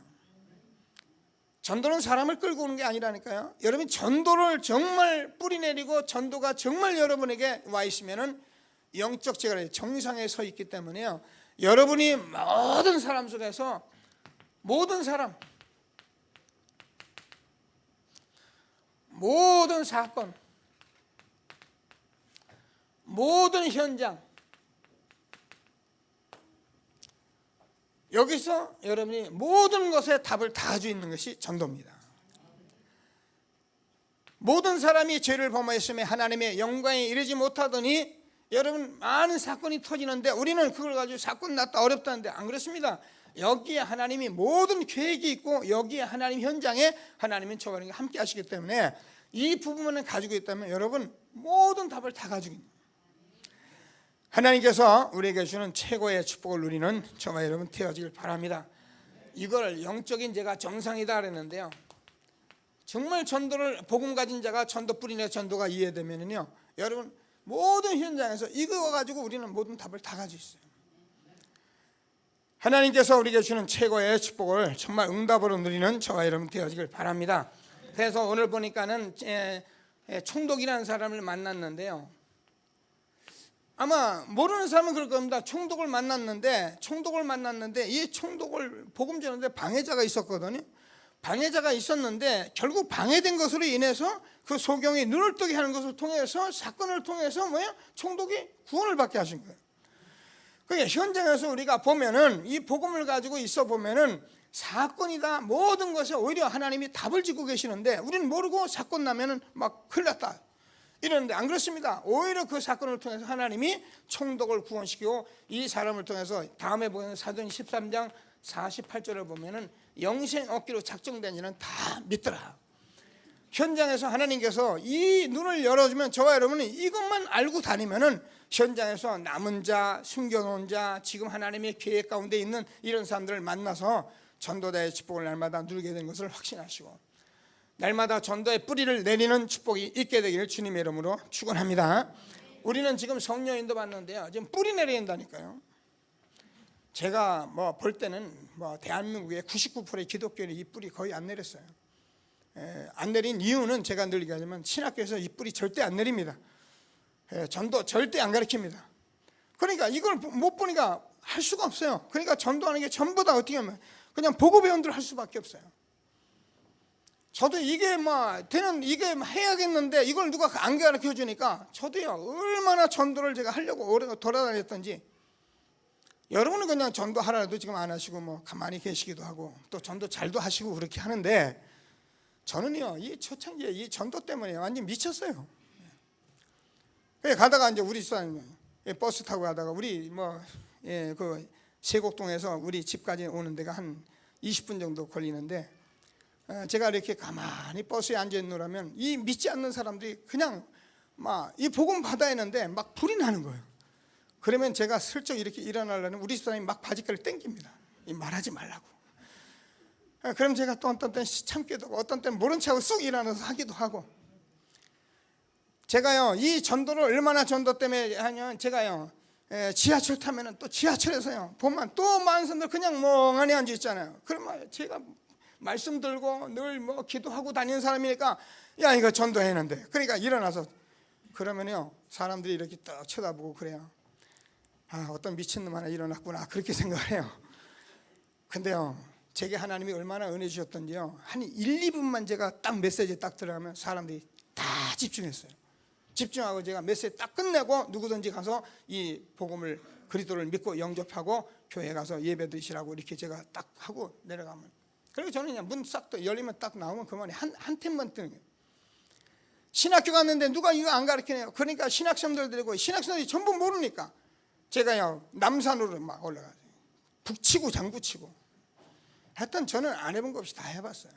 전도는 사람을 끌고 오는 게 아니라니까요. 여러분 전도를 정말 뿌리내리고 전도가 정말 여러분에게 와 있으면은 영적 제가 정상에 서 있기 때문에요. 여러분이 모든 사람 속에서 모든 사람 모든 사건, 모든 현장 여기서 여러분이 모든 것에 답을 다 가지고 있는 것이 전도입니다. 모든 사람이 죄를 범하였으며 하나님의 영광에 이르지 못하더니 여러분 많은 사건이 터지는데 우리는 그걸 가지고 사건 났다 어렵다는데 안 그렇습니다. 여기에 하나님이 모든 계획이 있고 여기에 하나님 현장에 하나님은 저와 함께 하시기 때문에 이 부분을 가지고 있다면 여러분 모든 답을 다 가지고 있는 하나님께서 우리에게 주는 최고의 축복을 누리는 저와 여러분 되어지길 바랍니다. 이걸 영적인 제가 정상이다 그랬는데요. 정말 전도를 복음 가진 자가 전도 뿌리내 전도가 이해되면요 여러분 모든 현장에서 이거 가지고 우리는 모든 답을 다 가지고 있어요. 하나님께서 우리에게 주는 최고의 축복을 정말 응답으로 누리는 저와 여러분 되어지길 바랍니다. 그래서 오늘 보니까는 총독이라는 사람을 만났는데요. 아마 모르는 사람은 그럴 겁니다. 총독을 만났는데 이 총독을 복음 전하는데 방해자가 있었거든요. 방해자가 있었는데 결국 방해된 것으로 인해서 그 소경이 눈을 뜨게 하는 것을 통해서 사건을 통해서 총독이 구원을 받게 하신 거예요. 그러니까 현장에서 우리가 보면은 이 복음을 가지고 있어 보면은 사건이다 모든 것에 오히려 하나님이 답을 짓고 계시는데 우리는 모르고 사건 나면은 막 큰일 났다 이러는데 안 그렇습니다. 오히려 그 사건을 통해서 하나님이 총독을 구원시키고 이 사람을 통해서 다음에 보면 사도행 13장 48절을 보면은 영생 얻기로 작정된 이는 다 믿더라. 현장에서 하나님께서 이 눈을 열어주면 저와 여러분은 이것만 알고 다니면은 현장에서 남은 자, 숨겨놓은 자, 지금 하나님의 계획 가운데 있는 이런 사람들을 만나서 전도자의 축복을 날마다 누리게 되는 것을 확신하시고 날마다 전도의 뿌리를 내리는 축복이 있게 되기를 주님의 이름으로 축원합니다. 우리는 지금 성령 인도 받는데요. 지금 뿌리 내려야 된다니까요. 제가 볼 때는 대한민국의 99%의 기독교인이 이 뿌리 거의 안 내렸어요. 안 내린 이유는 제가 늘 얘기하지만 신학교에서 이 뿌리 절대 안 내립니다. 전도 절대 안 가르칩니다. 그러니까 이걸 못 보니까 할 수가 없어요. 그러니까 전도하는 게 전부 다 어떻게 하면 그냥 보고 배운들 할 수밖에 없어요. 저도 이게 이게 해야겠는데 이걸 누가 안 가르쳐 주니까 저도요 얼마나 전도를 제가 하려고 오래 돌아다녔던지. 여러분은 그냥 전도하라도 지금 안 하시고 가만히 계시기도 하고 또 전도 잘도 하시고 그렇게 하는데 저는요 이 초창기에 이 전도 때문에 완전 미쳤어요. 가다가 이제 우리 집사님 버스 타고 가다가 우리 그 세곡동에서 우리 집까지 오는 데가 한 20분 정도 걸리는데 제가 이렇게 가만히 버스에 앉아 있느라면 이 믿지 않는 사람들이 그냥 이 복음 받아야 하는데 막 불이 나는 거예요. 그러면 제가 슬쩍 이렇게 일어나려면 우리 집사님이 막 바지가를 당깁니다. 말하지 말라고. 그럼 제가 또 어떤 때는 참기도 하고 어떤 때는 모른 척하고 쑥 일어나서 하기도 하고. 제가요 이 전도를 얼마나 전도 때문에 하냐면 제가요 지하철 타면은 또 지하철에서요 보면 또 많은 사람들 그냥 멍하니 앉아 있잖아요. 그러면 제가 말씀 들고 늘 기도하고 다니는 사람이니까 야 이거 전도했는데 그러니까 일어나서 그러면요 사람들이 이렇게 딱 쳐다보고 그래요. 어떤 미친놈 하나 일어났구나 그렇게 생각해요. 근데요 제게 하나님이 얼마나 은혜 주셨던지요 한 1, 2분만 제가 딱 메시지에 딱 들어가면 사람들이 다 집중했어요. 집중하고 제가 메시지 딱 끝내고 누구든지 가서 이 복음을 그리스도를 믿고 영접하고 교회 가서 예배 드리시라고 이렇게 제가 딱 하고 내려가면 그리고 저는 그냥 문 싹 열리면 딱 나오면 그만에 한 템만 뜨는 거예요. 신학교 갔는데 누가 이거 안 가르치네요. 그러니까 신학생들 데리고 신학생들이 전부 모르니까 제가요 남산으로 막 올라가요. 북치고 장구치고. 하여튼 저는 안 해본 거 없이 다 해봤어요.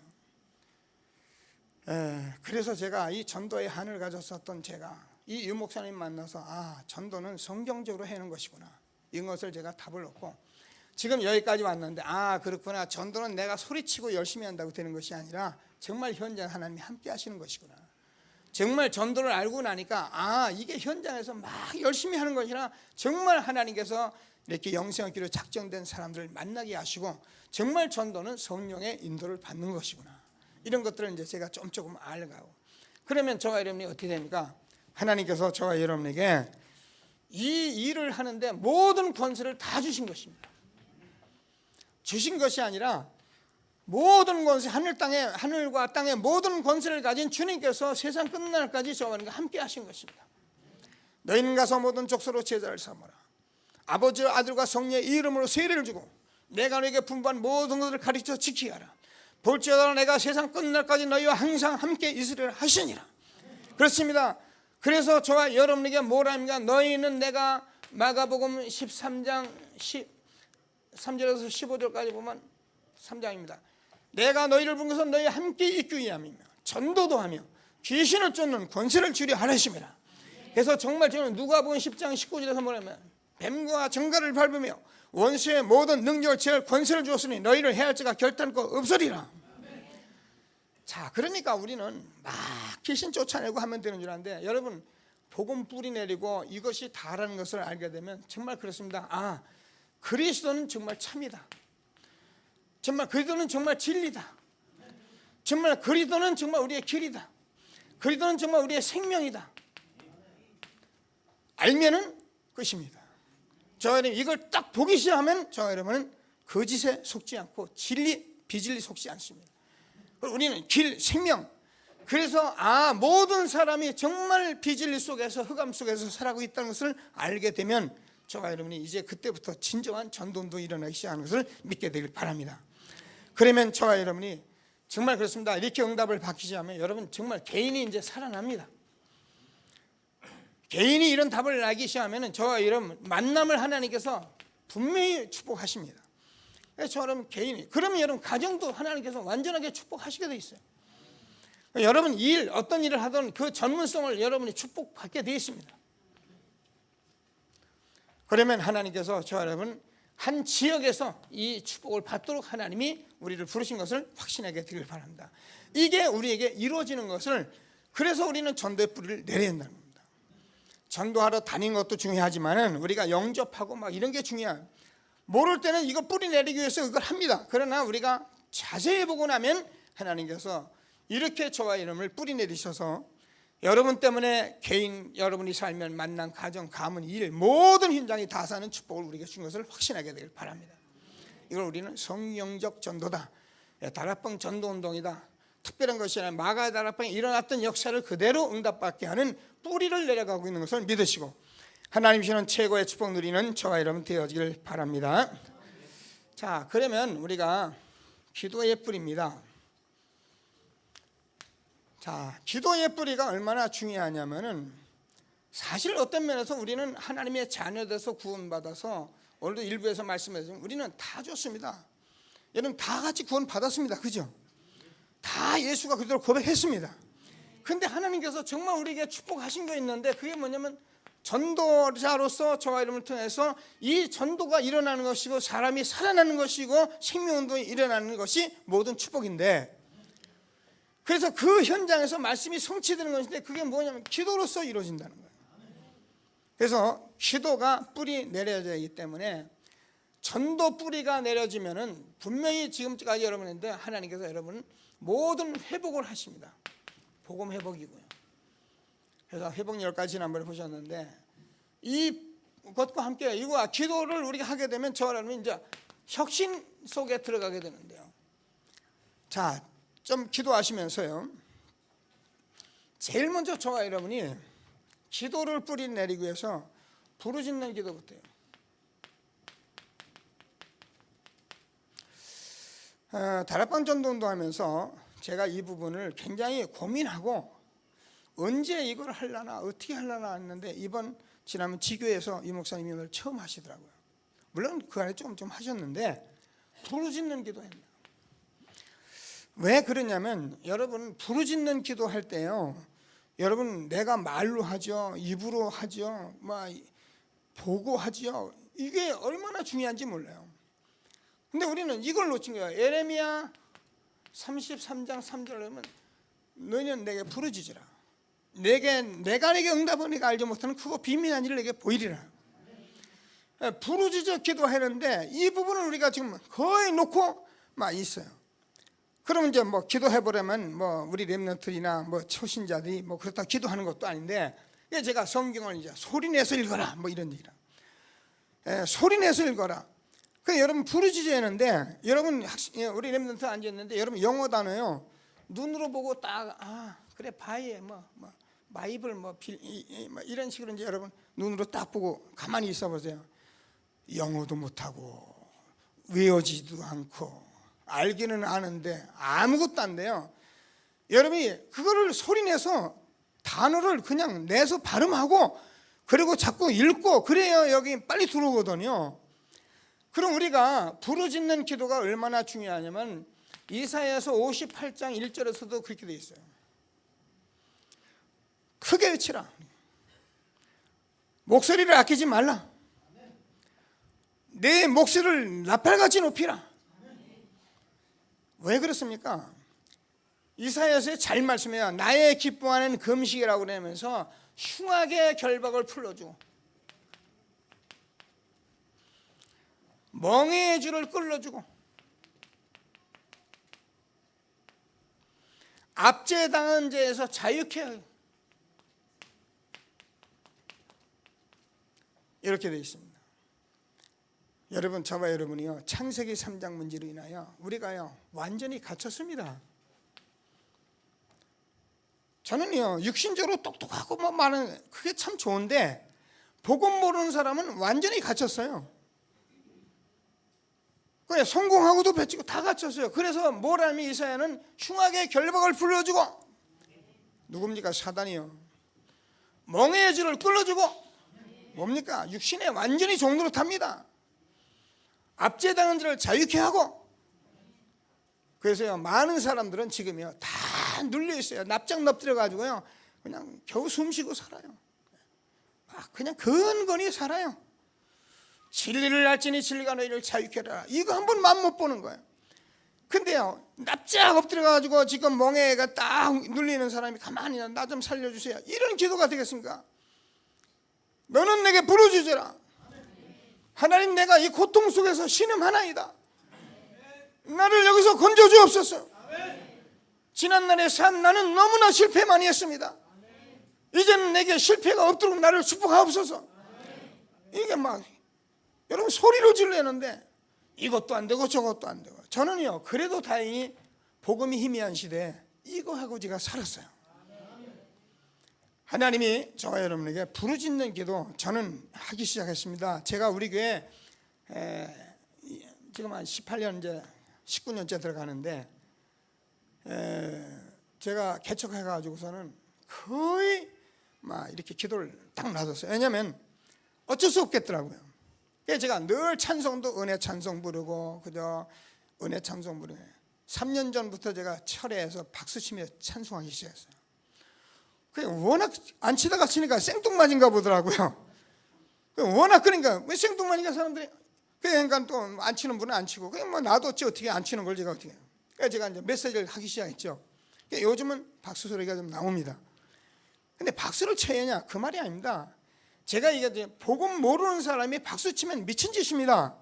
그래서 제가 이 전도의 한을 가졌었던 제가 이 유 목사님 만나서 전도는 성경적으로 해는 것이구나, 이것을 제가 답을 얻고 지금 여기까지 왔는데 그렇구나, 전도는 내가 소리치고 열심히 한다고 되는 것이 아니라 정말 현장 하나님이 함께 하시는 것이구나. 정말 전도를 알고 나니까 이게 현장에서 막 열심히 하는 것이라 정말 하나님께서 이렇게 영생하기로 작정된 사람들을 만나게 하시고 정말 전도는 성령의 인도를 받는 것이구나, 이런 것들을 이제 제가 조금 알고, 그러면 저와 여러분이 어떻게 됩니까? 하나님께서 저와 여러분에게 이 일을 하는데 모든 권세를 다 주신 것입니다. 주신 것이 아니라 모든 권세, 하늘과 땅의 모든 권세를 가진 주님께서 세상 끝날까지 저와 여러분과 함께 하신 것입니다. 너희는 가서 모든 족속으로 제자를 삼으라. 아버지와 아들과 성령의 이름으로 세례를 주고 내가 너에게 분부한 모든 것을 가르쳐 지키게 하라. 볼지어다 내가 세상 끝날까지 너희와 항상 함께 있으리라 하시니라. 그렇습니다. 그래서 저와 여러분에게 뭐라 합니까? 너희는 내가 마가복음 13장 13절에서 15절까지 보면 3장입니다. 내가 너희를 부른 것은 너희 함께 있기 위함이며 전도도 하며 귀신을 쫓는 권세를 주려 하려심이라. 그래서 정말 저는 누가복음 10장 19절에서 뭐냐면 뱀과 정갈을 밟으며 원수의 모든 능력을 제할 권세를 주었으니 너희를 해할 자가 결단코 없으리라. 자, 그러니까 우리는 막 귀신 쫓아내고 하면 되는 줄 아는데, 여러분 복음 뿌리 내리고 이것이 다라는 것을 알게 되면 정말 그렇습니다. 그리스도는 정말 참이다. 정말 그리스도는 정말 진리다. 정말 그리스도는 정말 우리의 길이다. 그리스도는 정말 우리의 생명이다. 알면은 끝입니다. 저와 여러분 이걸 딱 보기 시작하면 저와 여러분은 거짓에 속지 않고 비진리 속지 않습니다. 우리는 길, 생명. 그래서 모든 사람이 정말 비진리 속에서 흑암 속에서 살아가고 있다는 것을 알게 되면 저와 여러분이 이제 그때부터 진정한 전도운동이 일어나기 시작하는 것을 믿게 되길 바랍니다. 그러면 저와 여러분이 정말 그렇습니다. 이렇게 응답을 받기 시작하면 여러분 정말 개인이 이제 살아납니다. 개인이 이런 답을 알기 시작하면 저와 여러분 만남을 하나님께서 분명히 축복하십니다. 그래서 저는 개인이, 그러면 여러분 가정도 하나님께서 완전하게 축복하시게 돼 있어요. 여러분 어떤 일을 하든 그 전문성을 여러분이 축복받게 되어 있습니다. 그러면 하나님께서 저와 여러분 한 지역에서 이 축복을 받도록 하나님이 우리를 부르신 것을 확신하게 되길 바랍니다. 이게 우리에게 이루어지는 것을, 그래서 우리는 전도의 뿌리를 내려야 한다는 겁니다. 전도하러 다니는 것도 중요하지만 우리가 영접하고 막 이런 게 중요해요. 모를 때는 이거 뿌리 내리기 위해서 이걸 합니다. 그러나 우리가 자세히 보고 나면 하나님께서 이렇게 저와 이름을 뿌리 내리셔서 여러분 때문에 개인, 여러분이 살면 만난 가정, 가문, 일, 모든 현장이 다 사는 축복을 우리에게 준 것을 확신하게 되길 바랍니다. 이걸 우리는 성령적 전도다, 다락방 전도운동이다, 특별한 것이 아니라 마가 다락방에 일어났던 역사를 그대로 응답받게 하는 뿌리를 내려가고 있는 것을 믿으시고 하나님 주시는 최고의 축복 누리는 저와 여러분 되어지길 바랍니다. 자, 그러면 우리가 기도의 뿌리입니다. 자, 기도의 뿌리가 얼마나 중요하냐면은 사실 어떤 면에서 우리는 하나님의 자녀돼서 구원받아서 오늘도 일부에서 말씀하셨지만 우리는 다 좋습니다. 여러분 다 같이 구원받았습니다. 그죠? 다 예수가 그대로 고백했습니다. 근데 하나님께서 정말 우리에게 축복하신 거 있는데 그게 뭐냐면 전도자로서 저와 여러분을 통해서 이 전도가 일어나는 것이고 사람이 살아나는 것이고 생명운동이 일어나는 것이 모든 축복인데, 그래서 그 현장에서 말씀이 성취되는 것인데 그게 뭐냐면 기도로서 이루어진다는 거예요. 그래서 기도가 뿌리 내려져야 하기 때문에 전도 뿌리가 내려지면은 분명히 지금까지 여러분 했는데 하나님께서 여러분 모든 회복을 하십니다. 복음 회복이고요. 그래서 회복 10가지 지난번에 보셨는데 이것과 함께 이거 기도를 우리가 하게 되면 저와 여러분 이제 혁신 속에 들어가게 되는데요. 자, 좀 기도하시면서요. 제일 먼저 저와 여러분이 기도를 뿌리 내리기 위해서 부르짖는 기도부터요. 다락방 전도 운동하면서 제가 이 부분을 굉장히 고민하고 언제 이걸 하려나 어떻게 하려나 했는데 이번 지난번 지교에서 이 목사님이 오늘 처음 하시더라고요. 물론 그 안에 좀 하셨는데 부르짖는 기도합니다. 왜 그러냐면 여러분 부르짖는 기도할 때요, 여러분 내가 말로 하죠, 입으로 하죠, 보고 하죠. 이게 얼마나 중요한지 몰라요. 근데 우리는 이걸 놓친 거예요. 예레미야 33장 3절에 보면 너희는 내게 부르짖으라. 내가 내게 응답을 네가 알지 못하는 크고 비밀한 일을 내게 보이리라. 부르짖어 기도하는데 이 부분을 우리가 지금 거의 놓고 있어요. 그러면 이제 기도해보려면 우리 렘넌트나 초신자들이 그렇다 기도하는 것도 아닌데, 제가 성경을 이제 소리내서 읽어라 이런 얘기라. 소리내서 읽어라. 그 여러분 부르짖어야 하는데, 여러분 우리 렘넌트 앉아있는데 여러분 영어 단어요 눈으로 보고 딱 그래 바이에 바이블 이런 식으로 이제 여러분 눈으로 딱 보고 가만히 있어 보세요. 영어도 못하고 외워지도 않고 알기는 아는데 아무것도 안 돼요. 여러분이 그거를 소리내서 단어를 그냥 내서 발음하고 그리고 자꾸 읽고 그래야 여기 빨리 들어오거든요. 그럼 우리가 부르짖는 기도가 얼마나 중요하냐면 이사야서 58장 1절에서도 그렇게 돼 있어요. 크게 외치라. 목소리를 아끼지 말라. 내 목소리를 나팔같이 높이라. 왜 그렇습니까? 이사야서에 잘 말씀해요. 나의 기뻐하는 금식이라고 그러면서 흉악의 결박을 풀어주고 멍에의 줄을 끌어주고 압제당한 죄에서 자유케 하고 이렇게 되어 있습니다. 여러분, 저와 여러분이요 창세기 3장 문제로 인하여 우리가요 완전히 갇혔습니다. 저는요 육신적으로 똑똑하고 많은 그게 참 좋은데 복음 모르는 사람은 완전히 갇혔어요. 그래 성공하고도 배치고 다 갇혔어요. 그래서 뭐라면 이사야는 흉악의 결박을 풀어주고 누굽니까? 사단이요. 멍에의 줄을 끌어주고 뭡니까? 육신에 완전히 종로로 탑니다. 압제당한 자를 자유케 하고. 그래서요 많은 사람들은 지금요 다 눌려 있어요. 납작 엎드려 가지고요 그냥 겨우 숨쉬고 살아요. 그냥 근건히 살아요. 진리를 알지니 진리가 너희를 자유케 하라. 이거 한 번 맛 못 보는 거예요. 근데요 납작 엎드려 가지고 지금 멍에가 딱 눌리는 사람이 가만히 나 좀 살려주세요. 이런 기도가 되겠습니까? 너는 내게 부르짖으라. 하나님, 내가 이 고통 속에서 신음하나이다. 나를 여기서 건져주옵소서. 지난날의 삶 나는 너무나 실패 많이 했습니다. 이제는 내게 실패가 없도록 나를 축복하옵소서. 이게 여러분 소리로 질르는데 이것도 안 되고 저것도 안 되고. 저는요 그래도 다행히 복음이 희미한 시대에 이거 하고 제가 살았어요. 하나님이 저와 여러분에게 부르짖는 기도 저는 하기 시작했습니다. 제가 우리 교회 지금 한 18년 이제 19년째 들어가는데 제가 개척해가지고서는 거의 이렇게 기도를 딱 놔뒀어요. 왜냐하면 어쩔 수 없겠더라고요. 그래서 제가 늘 찬송도 은혜 찬송 부르고 그저 은혜 찬송 부르고 3년 전부터 제가 철회해서 박수치며 찬송하기 시작했어요. 워낙 안 치다가 치니까 생뚱맞은가 보더라고요. 워낙 그러니까 왜 생뚱맞으니까 사람들이 그러니까 또 안 치는 분은 안 치고 그냥 나도 어떻게 안 치는 걸 제가 어떻게 해요. 그래서 제가 이제 메시지를 하기 시작했죠. 요즘은 박수 소리가 좀 나옵니다. 근데 박수를 쳐야 하냐 그 말이 아닙니다. 제가 이게 복음 모르는 사람이 박수 치면 미친 짓입니다.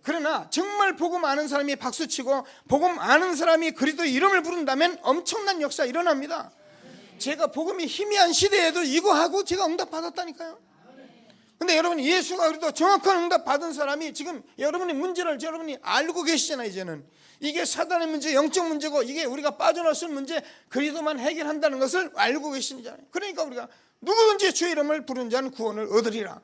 그러나 정말 복음 아는 사람이 박수 치고 복음 아는 사람이 그리스도의 이름을 부른다면 엄청난 역사 일어납니다. 제가 복음이 희미한 시대에도 이거 하고 제가 응답 받았다니까요. 근데 여러분 예수가 그래도 정확한 응답 받은 사람이 지금 여러분의 문제를 여러분이 알고 계시잖아요. 이제는 이게 사단의 문제, 영적 문제고 이게 우리가 빠져나올 수 있는 문제 그리스도만 해결한다는 것을 알고 계시잖아요. 그러니까 우리가 누구든지 주의 이름을 부른 자는 구원을 얻으리라.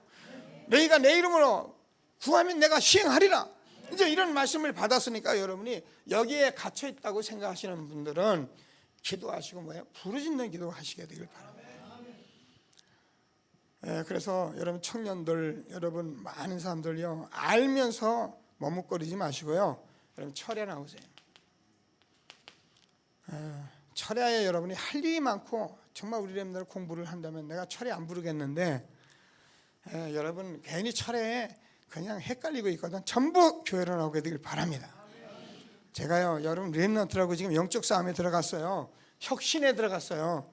너희가 내 이름으로 구하면 내가 시행하리라. 이제 이런 말씀을 받았으니까 여러분이 여기에 갇혀 있다고 생각하시는 분들은 기도하시고 뭐예요? 부르짖는 기도하시게 되길 바랍니다. 그래서 여러분 청년들, 여러분 많은 사람들요, 알면서 머뭇거리지 마시고요, 여러분 철야 나오세요. 철야에 여러분이 할 일이 많고 정말 우리 렘들 공부를 한다면 내가 철야 안 부르겠는데, 여러분 괜히 철야에 그냥 헷갈리고 있거든. 전부 교회로 나오게 되길 바랍니다. 제가요, 여러분 렘넌트라고 지금 영적 싸움에 들어갔어요. 혁신에 들어갔어요.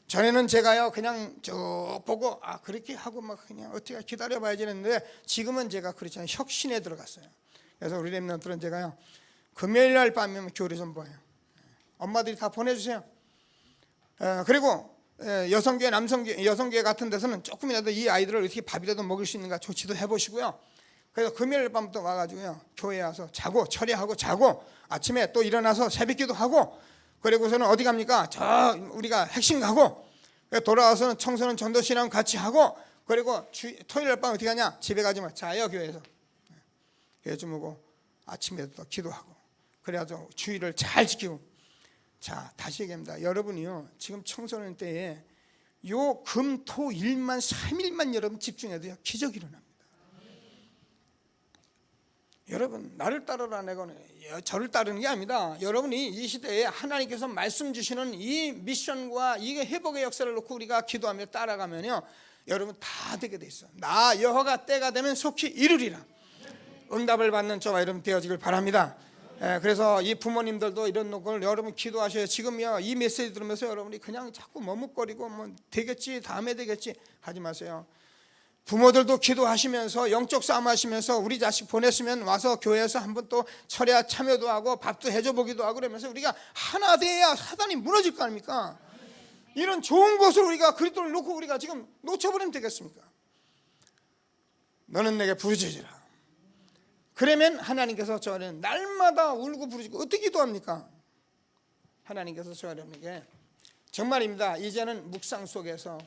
전에는 제가요 그냥 저 보고 그렇게 하고 막 그냥 어떻게 기다려봐야지 했는데, 지금은 제가 그렇지 않아요. 혁신에 들어갔어요. 그래서 우리 렘넌트는 제가요 금요일 날 밤이면 교회 좀 봐요. 엄마들이 다 보내주세요. 그리고 여성교회, 남성교회, 여성교회 같은 데서는 조금이라도 이 아이들을 어떻게 밥이라도 먹일 수 있는가 조치도 해보시고요. 그래서 금요일 밤부터 와가지고요 교회에 와서 자고 철야하고 자고 아침에 또 일어나서 새벽기도 하고, 그리고서는 어디 갑니까? 저 우리가 핵심 가고, 돌아와서는 청소는 전도신랑 같이 하고, 그리고 토요일 밤 어떻게 하냐? 집에 가지 마, 자요. 교회에서 교회 좀 오고 아침에도 또 기도하고, 그래가지고 주의를 잘 지키고. 자, 다시 얘기합니다. 여러분이요 지금 청소년 때에 요 금, 토, 일만 3일만 여러분 집중해도요 기적이 일어납니다. 여러분 나를 따르라 내거는 저를 따르는 게 아닙니다. 여러분이 이 시대에 하나님께서 말씀 주시는 이 미션과 이게 회복의 역사를 놓고 우리가 기도하며 따라가면요 여러분 다 되게 돼 있어. 나 여호와가 때가 되면 속히 이루리라. 응답을 받는 저와 여러분 되어지길 바랍니다. 그래서 이 부모님들도 이런 걸 여러분 기도하셔요. 지금요 이 메시지 들으면서 여러분이 그냥 자꾸 머뭇거리고 뭐 되겠지 다음에 되겠지 하지 마세요. 부모들도 기도하시면서 영적 싸움 하시면서 우리 자식 보냈으면 와서 교회에서 한번 또 철야 참여도 하고 밥도 해줘 보기도 하고, 그러면서 우리가 하나 돼야 사단이 무너질 거 아닙니까? 이런 좋은 것을 우리가 그리스도를 놓고 우리가 지금 놓쳐버리면 되겠습니까? 너는 내게 부르짖으라. 그러면 하나님께서 저는 날마다 울고 부르짖고 어떻게 기도합니까? 하나님께서 저 여러분에게 정말입니다. 이제는 묵상 속에서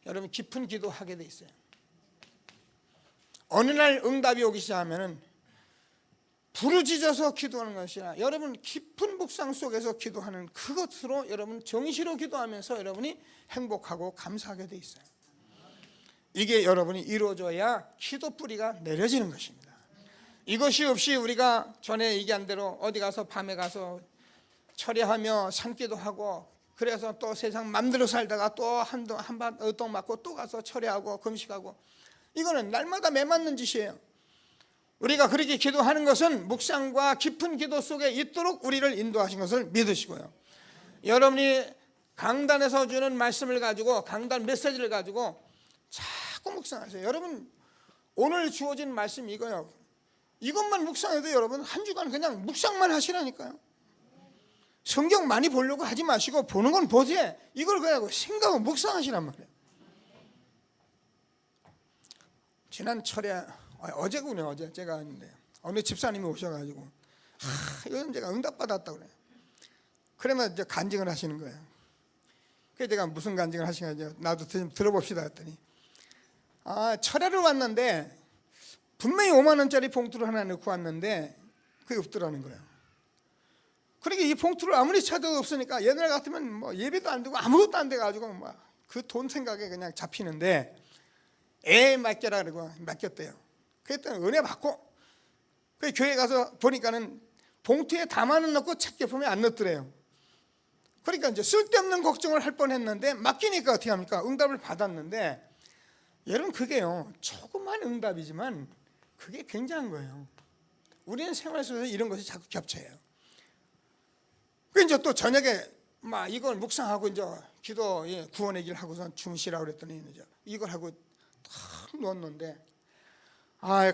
여러분 깊은 기도하게 돼 있어요. 어느 날 응답이 오기 시작하면은 부르짖어서 기도하는 것이 아니라 여러분 깊은 묵상 속에서 기도하는 그것으로 여러분 정시로 기도하면서 여러분이 행복하고 감사하게 돼 있어요. 이게 여러분이 이루어져야 기도 뿌리가 내려지는 것입니다. 이것이 없이 우리가 전에 얘기한 대로 어디 가서 밤에 가서 철야하며 산기도 하고, 그래서 또 세상 맘대로 살다가 또 한번 어떤 맞고 또 가서 철야하고 금식하고, 이거는 날마다 매맞는 짓이에요. 우리가 그렇게 기도하는 것은 묵상과 깊은 기도 속에 있도록 우리를 인도하신 것을 믿으시고요. 여러분이 강단에서 주는 말씀을 가지고, 강단 메시지를 가지고 자꾸 묵상하세요. 여러분 오늘 주어진 말씀 이거요. 이것만 묵상해도 여러분 한 주간 그냥 묵상만 하시라니까요. 성경 많이 보려고 하지 마시고 보는 건 보세요. 이걸 그냥 생각하고 묵상하시란 말이에요. 지난 철야 어제군요. 어제 제가 했는데 어느 집사님이 오셔가지고 요즘 제가 응답받았다고 그래요. 그러면 이제 간증을 하시는 거예요. 그래서 제가 무슨 간증을 하시는지 나도 좀 들어봅시다 했더니, 철야를 왔는데 분명히 5만 원짜리 봉투를 하나 넣고 왔는데 그게 없더라는 거예요. 그러니까 이 봉투를 아무리 찾아도 없으니까 옛날 같으면 뭐 예배도 안 되고 아무것도 안 돼가지고 막 그 돈 생각에 그냥 잡히는데, 맡겨라 그러고 맡겼대요. 그랬더니 은혜 받고, 그 교회 가서 보니까는 봉투에 다만은 넣고 책게 보면 안 넣더래요. 그러니까 이제 쓸데없는 걱정을 할 뻔했는데 맡기니까 어떻게 합니까? 응답을 받았는데, 여러분 그게요 조그만 응답이지만 그게 굉장한 거예요. 우리는 생활 속에서 이런 것이 자꾸 겹쳐요. 그 이제 또 저녁에 막 이걸 묵상하고 이제 기도 구원의 길 하고서 주무시라고 그랬더니 이제 이걸 하고 탁 누웠는데,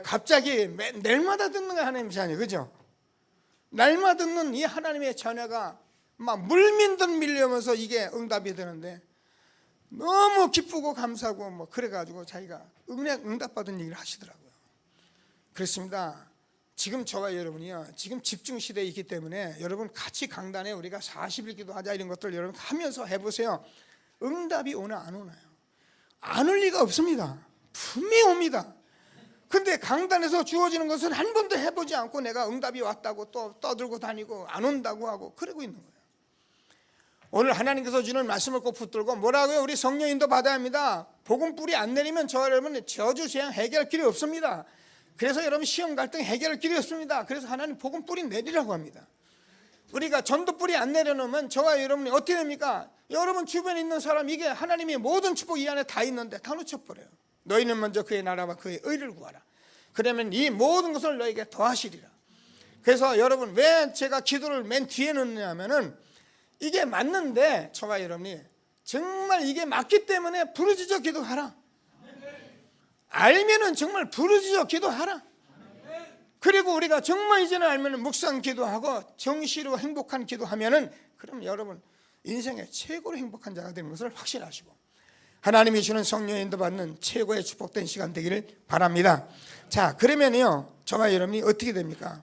갑자기 날마다 듣는 거 하나님이 아니에요, 그죠? 날마다 듣는 이 하나님의 자녀가 막 물밀듯 밀려오면서 이게 응답이 되는데 너무 기쁘고 감사하고 뭐 그래가지고 자기가 응답받은 얘기를 하시더라고요. 그렇습니다. 지금 저와 여러분이요 지금 집중 시대에 있기 때문에 여러분 같이 강단에 우리가 40일 기도하자 이런 것들 여러분 하면서 해보세요. 응답이 오나 안 오나요? 안 올 리가 없습니다. 분명히 옵니다. 근데 강단에서 주어지는 것은 한 번도 해보지 않고 내가 응답이 왔다고 또 떠들고 다니고 안 온다고 하고 그러고 있는 거예요. 오늘 하나님께서 주는 말씀을 꼭 붙들고 뭐라고요? 우리 성령 인도 받아야 합니다. 복음 뿌리 안 내리면 저 여러분 저주 재앙 해결할 길이 없습니다. 그래서 여러분 시험 갈등 해결할 길이 없습니다. 그래서 하나님 복음 뿌리 내리라고 합니다. 우리가 전도 뿌리 안 내려놓으면 저와 여러분이 어떻게 됩니까? 여러분 주변에 있는 사람 이게 하나님의 모든 축복 이 안에 다 있는데 다 놓쳐버려요. 너희는 먼저 그의 나라와 그의 의를 구하라. 그러면 이 모든 것을 너에게 더하시리라. 그래서 여러분 왜 제가 기도를 맨 뒤에 넣느냐면은 이게 맞는데 저와 여러분이 정말 이게 맞기 때문에 부르짖어 기도하라. 알면은 정말 부르짖어 기도하라. 그리고 우리가 정말 이제는 알면은 묵상 기도하고 정시로 행복한 기도하면은 그럼 여러분 인생의 최고로 행복한 자가 되는 것을 확신하시고 하나님이 주는 성령의 인도받는 최고의 축복된 시간 되기를 바랍니다. 자, 그러면요 저와 여러분이 어떻게 됩니까?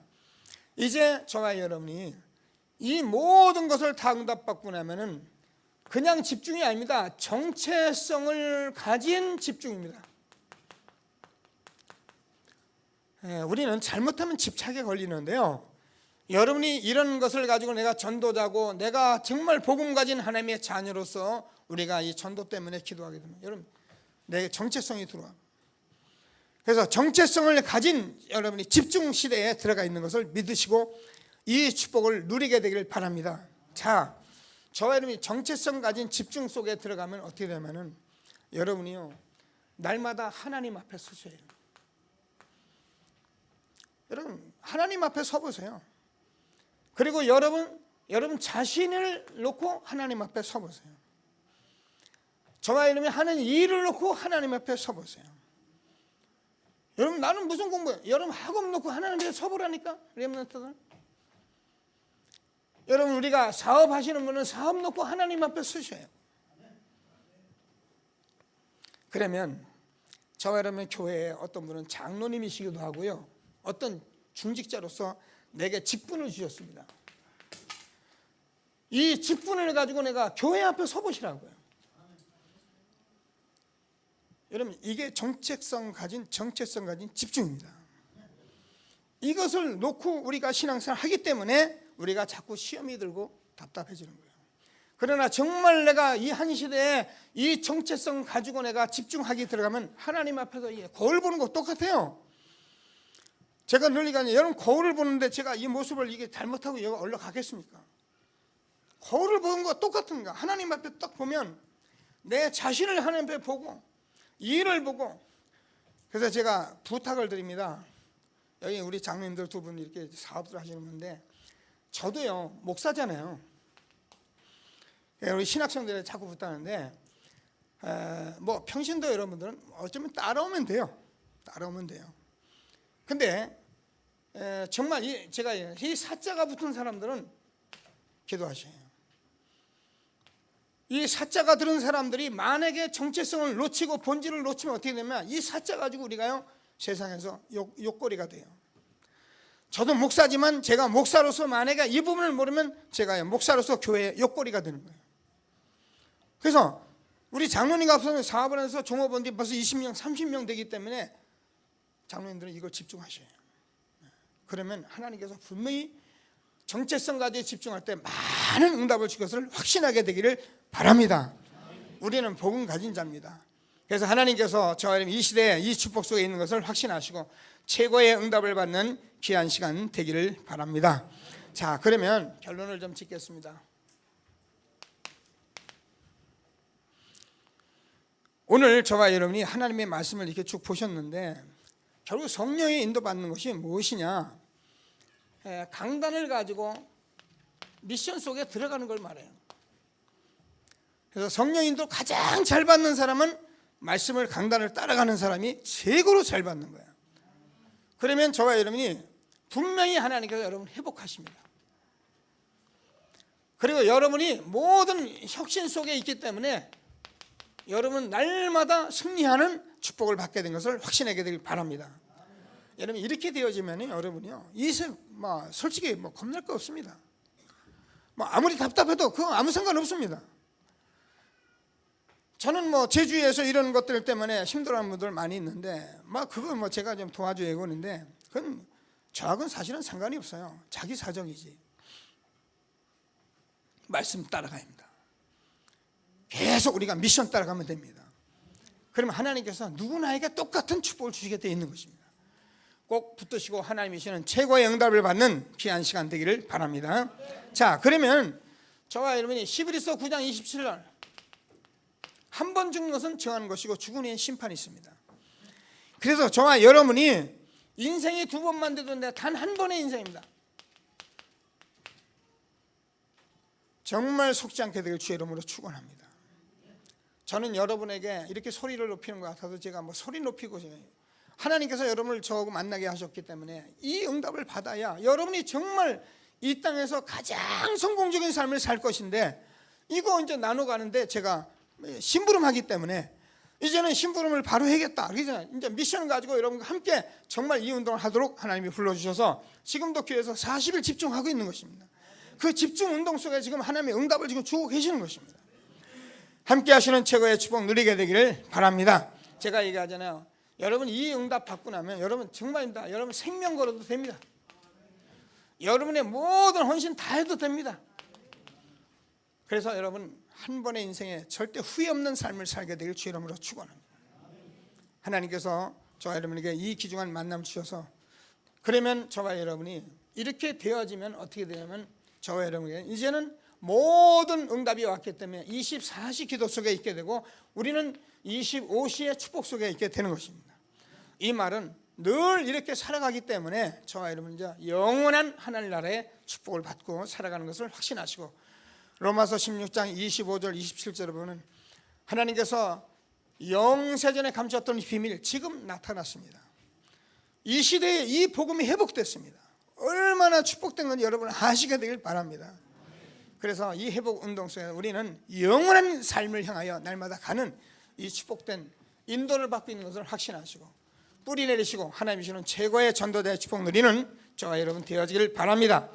이제 저와 여러분이 이 모든 것을 다 응답받고 나면은 그냥 집중이 아닙니다. 정체성을 가진 집중입니다. 우리는 잘못하면 집착에 걸리는데요. 여러분이 이런 것을 가지고 내가 전도자고 내가 정말 복음 가진 하나님의 자녀로서 우리가 이 전도 때문에 기도하게 되면 여러분 내 정체성이 들어와. 그래서 정체성을 가진 여러분이 집중 시대에 들어가 있는 것을 믿으시고 이 축복을 누리게 되기를 바랍니다. 자, 저와 여러분이 정체성 가진 집중 속에 들어가면 어떻게 되냐면은 여러분이요 날마다 하나님 앞에 서셔야 해요. 여러분 하나님 앞에 서보세요. 그리고 여러분 자신을 놓고 하나님 앞에 서보세요. 저와 여러분이 하는 일을 놓고 하나님 앞에 서보세요. 여러분 나는 무슨 공부해? 여러분 학업 놓고 하나님 앞에 서보라니까. 렘넌트들. 여러분 우리가 사업하시는 분은 사업 놓고 하나님 앞에 서셔요. 그러면 저와 여러분 교회에 어떤 분은 장로님이시기도 하고요. 어떤 중직자로서 내게 직분을 주셨습니다. 이 직분을 가지고 내가 교회 앞에 서보시라고요. 여러분 이게 정체성 가진 집중입니다. 이것을 놓고 우리가 신앙생활 하기 때문에 우리가 자꾸 시험이 들고 답답해지는 거예요. 그러나 정말 내가 이 한 시대에 이 정체성 가지고 내가 집중하기 들어가면 하나님 앞에서 거울 보는 거 똑같아요. 제가 늘 얘기하는 여러분 거울을 보는데 제가 이 모습을 이게 잘못하고 여기 올라가겠습니까? 거울을 보는 거 똑같은가? 하나님 앞에 딱 보면 내 자신을 하나님 앞에 보고 일을 보고 그래서 제가 부탁을 드립니다. 여기 우리 장로님들 두 분 이렇게 사업들 하시는 분인데 저도요 목사잖아요. 우리 신학생들에 자꾸 부탁하는데 뭐 평신도 여러분들은 어쩌면 따라오면 돼요. 근데 정말 제가 이 사자가 붙은 사람들은 기도하셔요. 이 사자가 들은 사람들이 만약에 정체성을 놓치고 본질을 놓치면 어떻게 되냐면 이 사자 가지고 우리가요 세상에서 욕거리가 돼요. 저도 목사지만 제가 목사로서 만약에 이 부분을 모르면 제가 목사로서 교회의 욕거리가 되는 거예요. 그래서 우리 장로님 앞서는 사업을 해서 종업원 뒤 벌써 20명 30명 되기 때문에 장로님들은 이걸 집중하셔요. 그러면 하나님께서 분명히 정체성 가지고 집중할 때 많은 응답을 줄 것을 확신하게 되기를 바랍니다. 우리는 복음 가진 자입니다. 그래서 하나님께서 저와 이 시대에 이 축복 속에 있는 것을 확신하시고 최고의 응답을 받는 귀한 시간 되기를 바랍니다. 자, 그러면 결론을 좀 짓겠습니다. 오늘 저와 여러분이 하나님의 말씀을 이렇게 쭉 보셨는데 결국 성령의 인도받는 것이 무엇이냐? 강단을 가지고 미션 속에 들어가는 걸 말해요. 그래서 성령 인도 가장 잘 받는 사람은 말씀을 강단을 따라가는 사람이 최고로 잘 받는 거예요. 그러면 저와 여러분이 분명히 하나님께서 여러분 회복하십니다. 그리고 여러분이 모든 혁신 속에 있기 때문에 여러분 날마다 승리하는 축복을 받게 된 것을 확신하게 되길 바랍니다. 여러분 이렇게 되어지면 여러분이요 솔직히 겁날 거 없습니다. 아무리 답답해도 그거 아무 상관 없습니다. 저는 제주에서 이런 것들 때문에 힘들어하는 분들 많이 있는데 그건 제가 좀 도와줘야 하는데 그건 저하고는 사실은 상관이 없어요. 자기 사정이지. 말씀 따라가야 합니다. 계속 우리가 미션 따라가면 됩니다. 그러면 하나님께서 누구나에게 똑같은 축복을 주시게 되어 있는 것입니다. 꼭 붙드시고 하나님이 주시는 최고의 응답을 받는 귀한 시간 되기를 바랍니다. 자, 그러면 저와 여러분이 히브리서 9장 27절 한 번 죽는 것은 정하는 것이고 죽은 후에 심판이 있습니다. 그래서 저와 여러분이 인생이 두 번만 돼도 단 한 번의 인생입니다. 정말 속지 않게 되길 주의 이름으로 축원합니다. 저는 여러분에게 이렇게 소리를 높이는 것 같아도 제가 뭐 소리 높이고 하나님께서 여러분을 저하고 만나게 하셨기 때문에 이 응답을 받아야 여러분이 정말 이 땅에서 가장 성공적인 삶을 살 것인데 이거 이제 나눠가는데 제가 심부름하기 때문에 이제는 심부름을 바로 해야겠다. 그래서 이제 미션을 가지고 여러분과 함께 정말 이 운동을 하도록 하나님이 불러주셔서 지금도 교회에서 40일 집중하고 있는 것입니다. 그 집중 운동 속에 지금 하나님의 응답을 지금 주고 계시는 것입니다. 함께 하시는 최고의 축복 누리게 되기를 바랍니다. 제가 얘기하잖아요. 여러분 이 응답 받고 나면 여러분 정말입니다. 여러분 생명 걸어도 됩니다. 여러분의 모든 헌신 다 해도 됩니다. 그래서 여러분 한 번의 인생에 절대 후회 없는 삶을 살게 되길 주의 이름으로 축원합니다. 하나님께서 저와 여러분에게 이 귀중한 만남 주셔서 그러면 저와 여러분이 이렇게 되어지면 어떻게 되냐면 저와 여러분에게 이제는 모든 응답이 왔기 때문에 24시 기도 속에 있게 되고 우리는 25시의 축복 속에 있게 되는 것입니다. 이 말은 늘 이렇게 살아가기 때문에 저와 여러분 이제 영원한 하나님 나라의 축복을 받고 살아가는 것을 확신하시고 로마서 16장 25절 27절에 보면 하나님께서 영세전에 감추었던 비밀 지금 나타났습니다. 이 시대에 이 복음이 회복됐습니다. 얼마나 축복된 건지 여러분 아시게 되길 바랍니다. 그래서 이 회복 운동 속에 우리는 영원한 삶을 향하여 날마다 가는 이 축복된 인도를 받고 있는 것을 확신하시고 뿌리 내리시고 하나님이 주시는 최고의 전도자의 축복 누리는 저와 여러분 되어지길 바랍니다.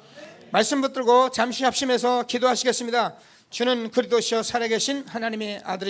말씀 붙들고 잠시 합심해서 기도하시겠습니다. 주는 그리스도시여 살아계신 하나님의 아들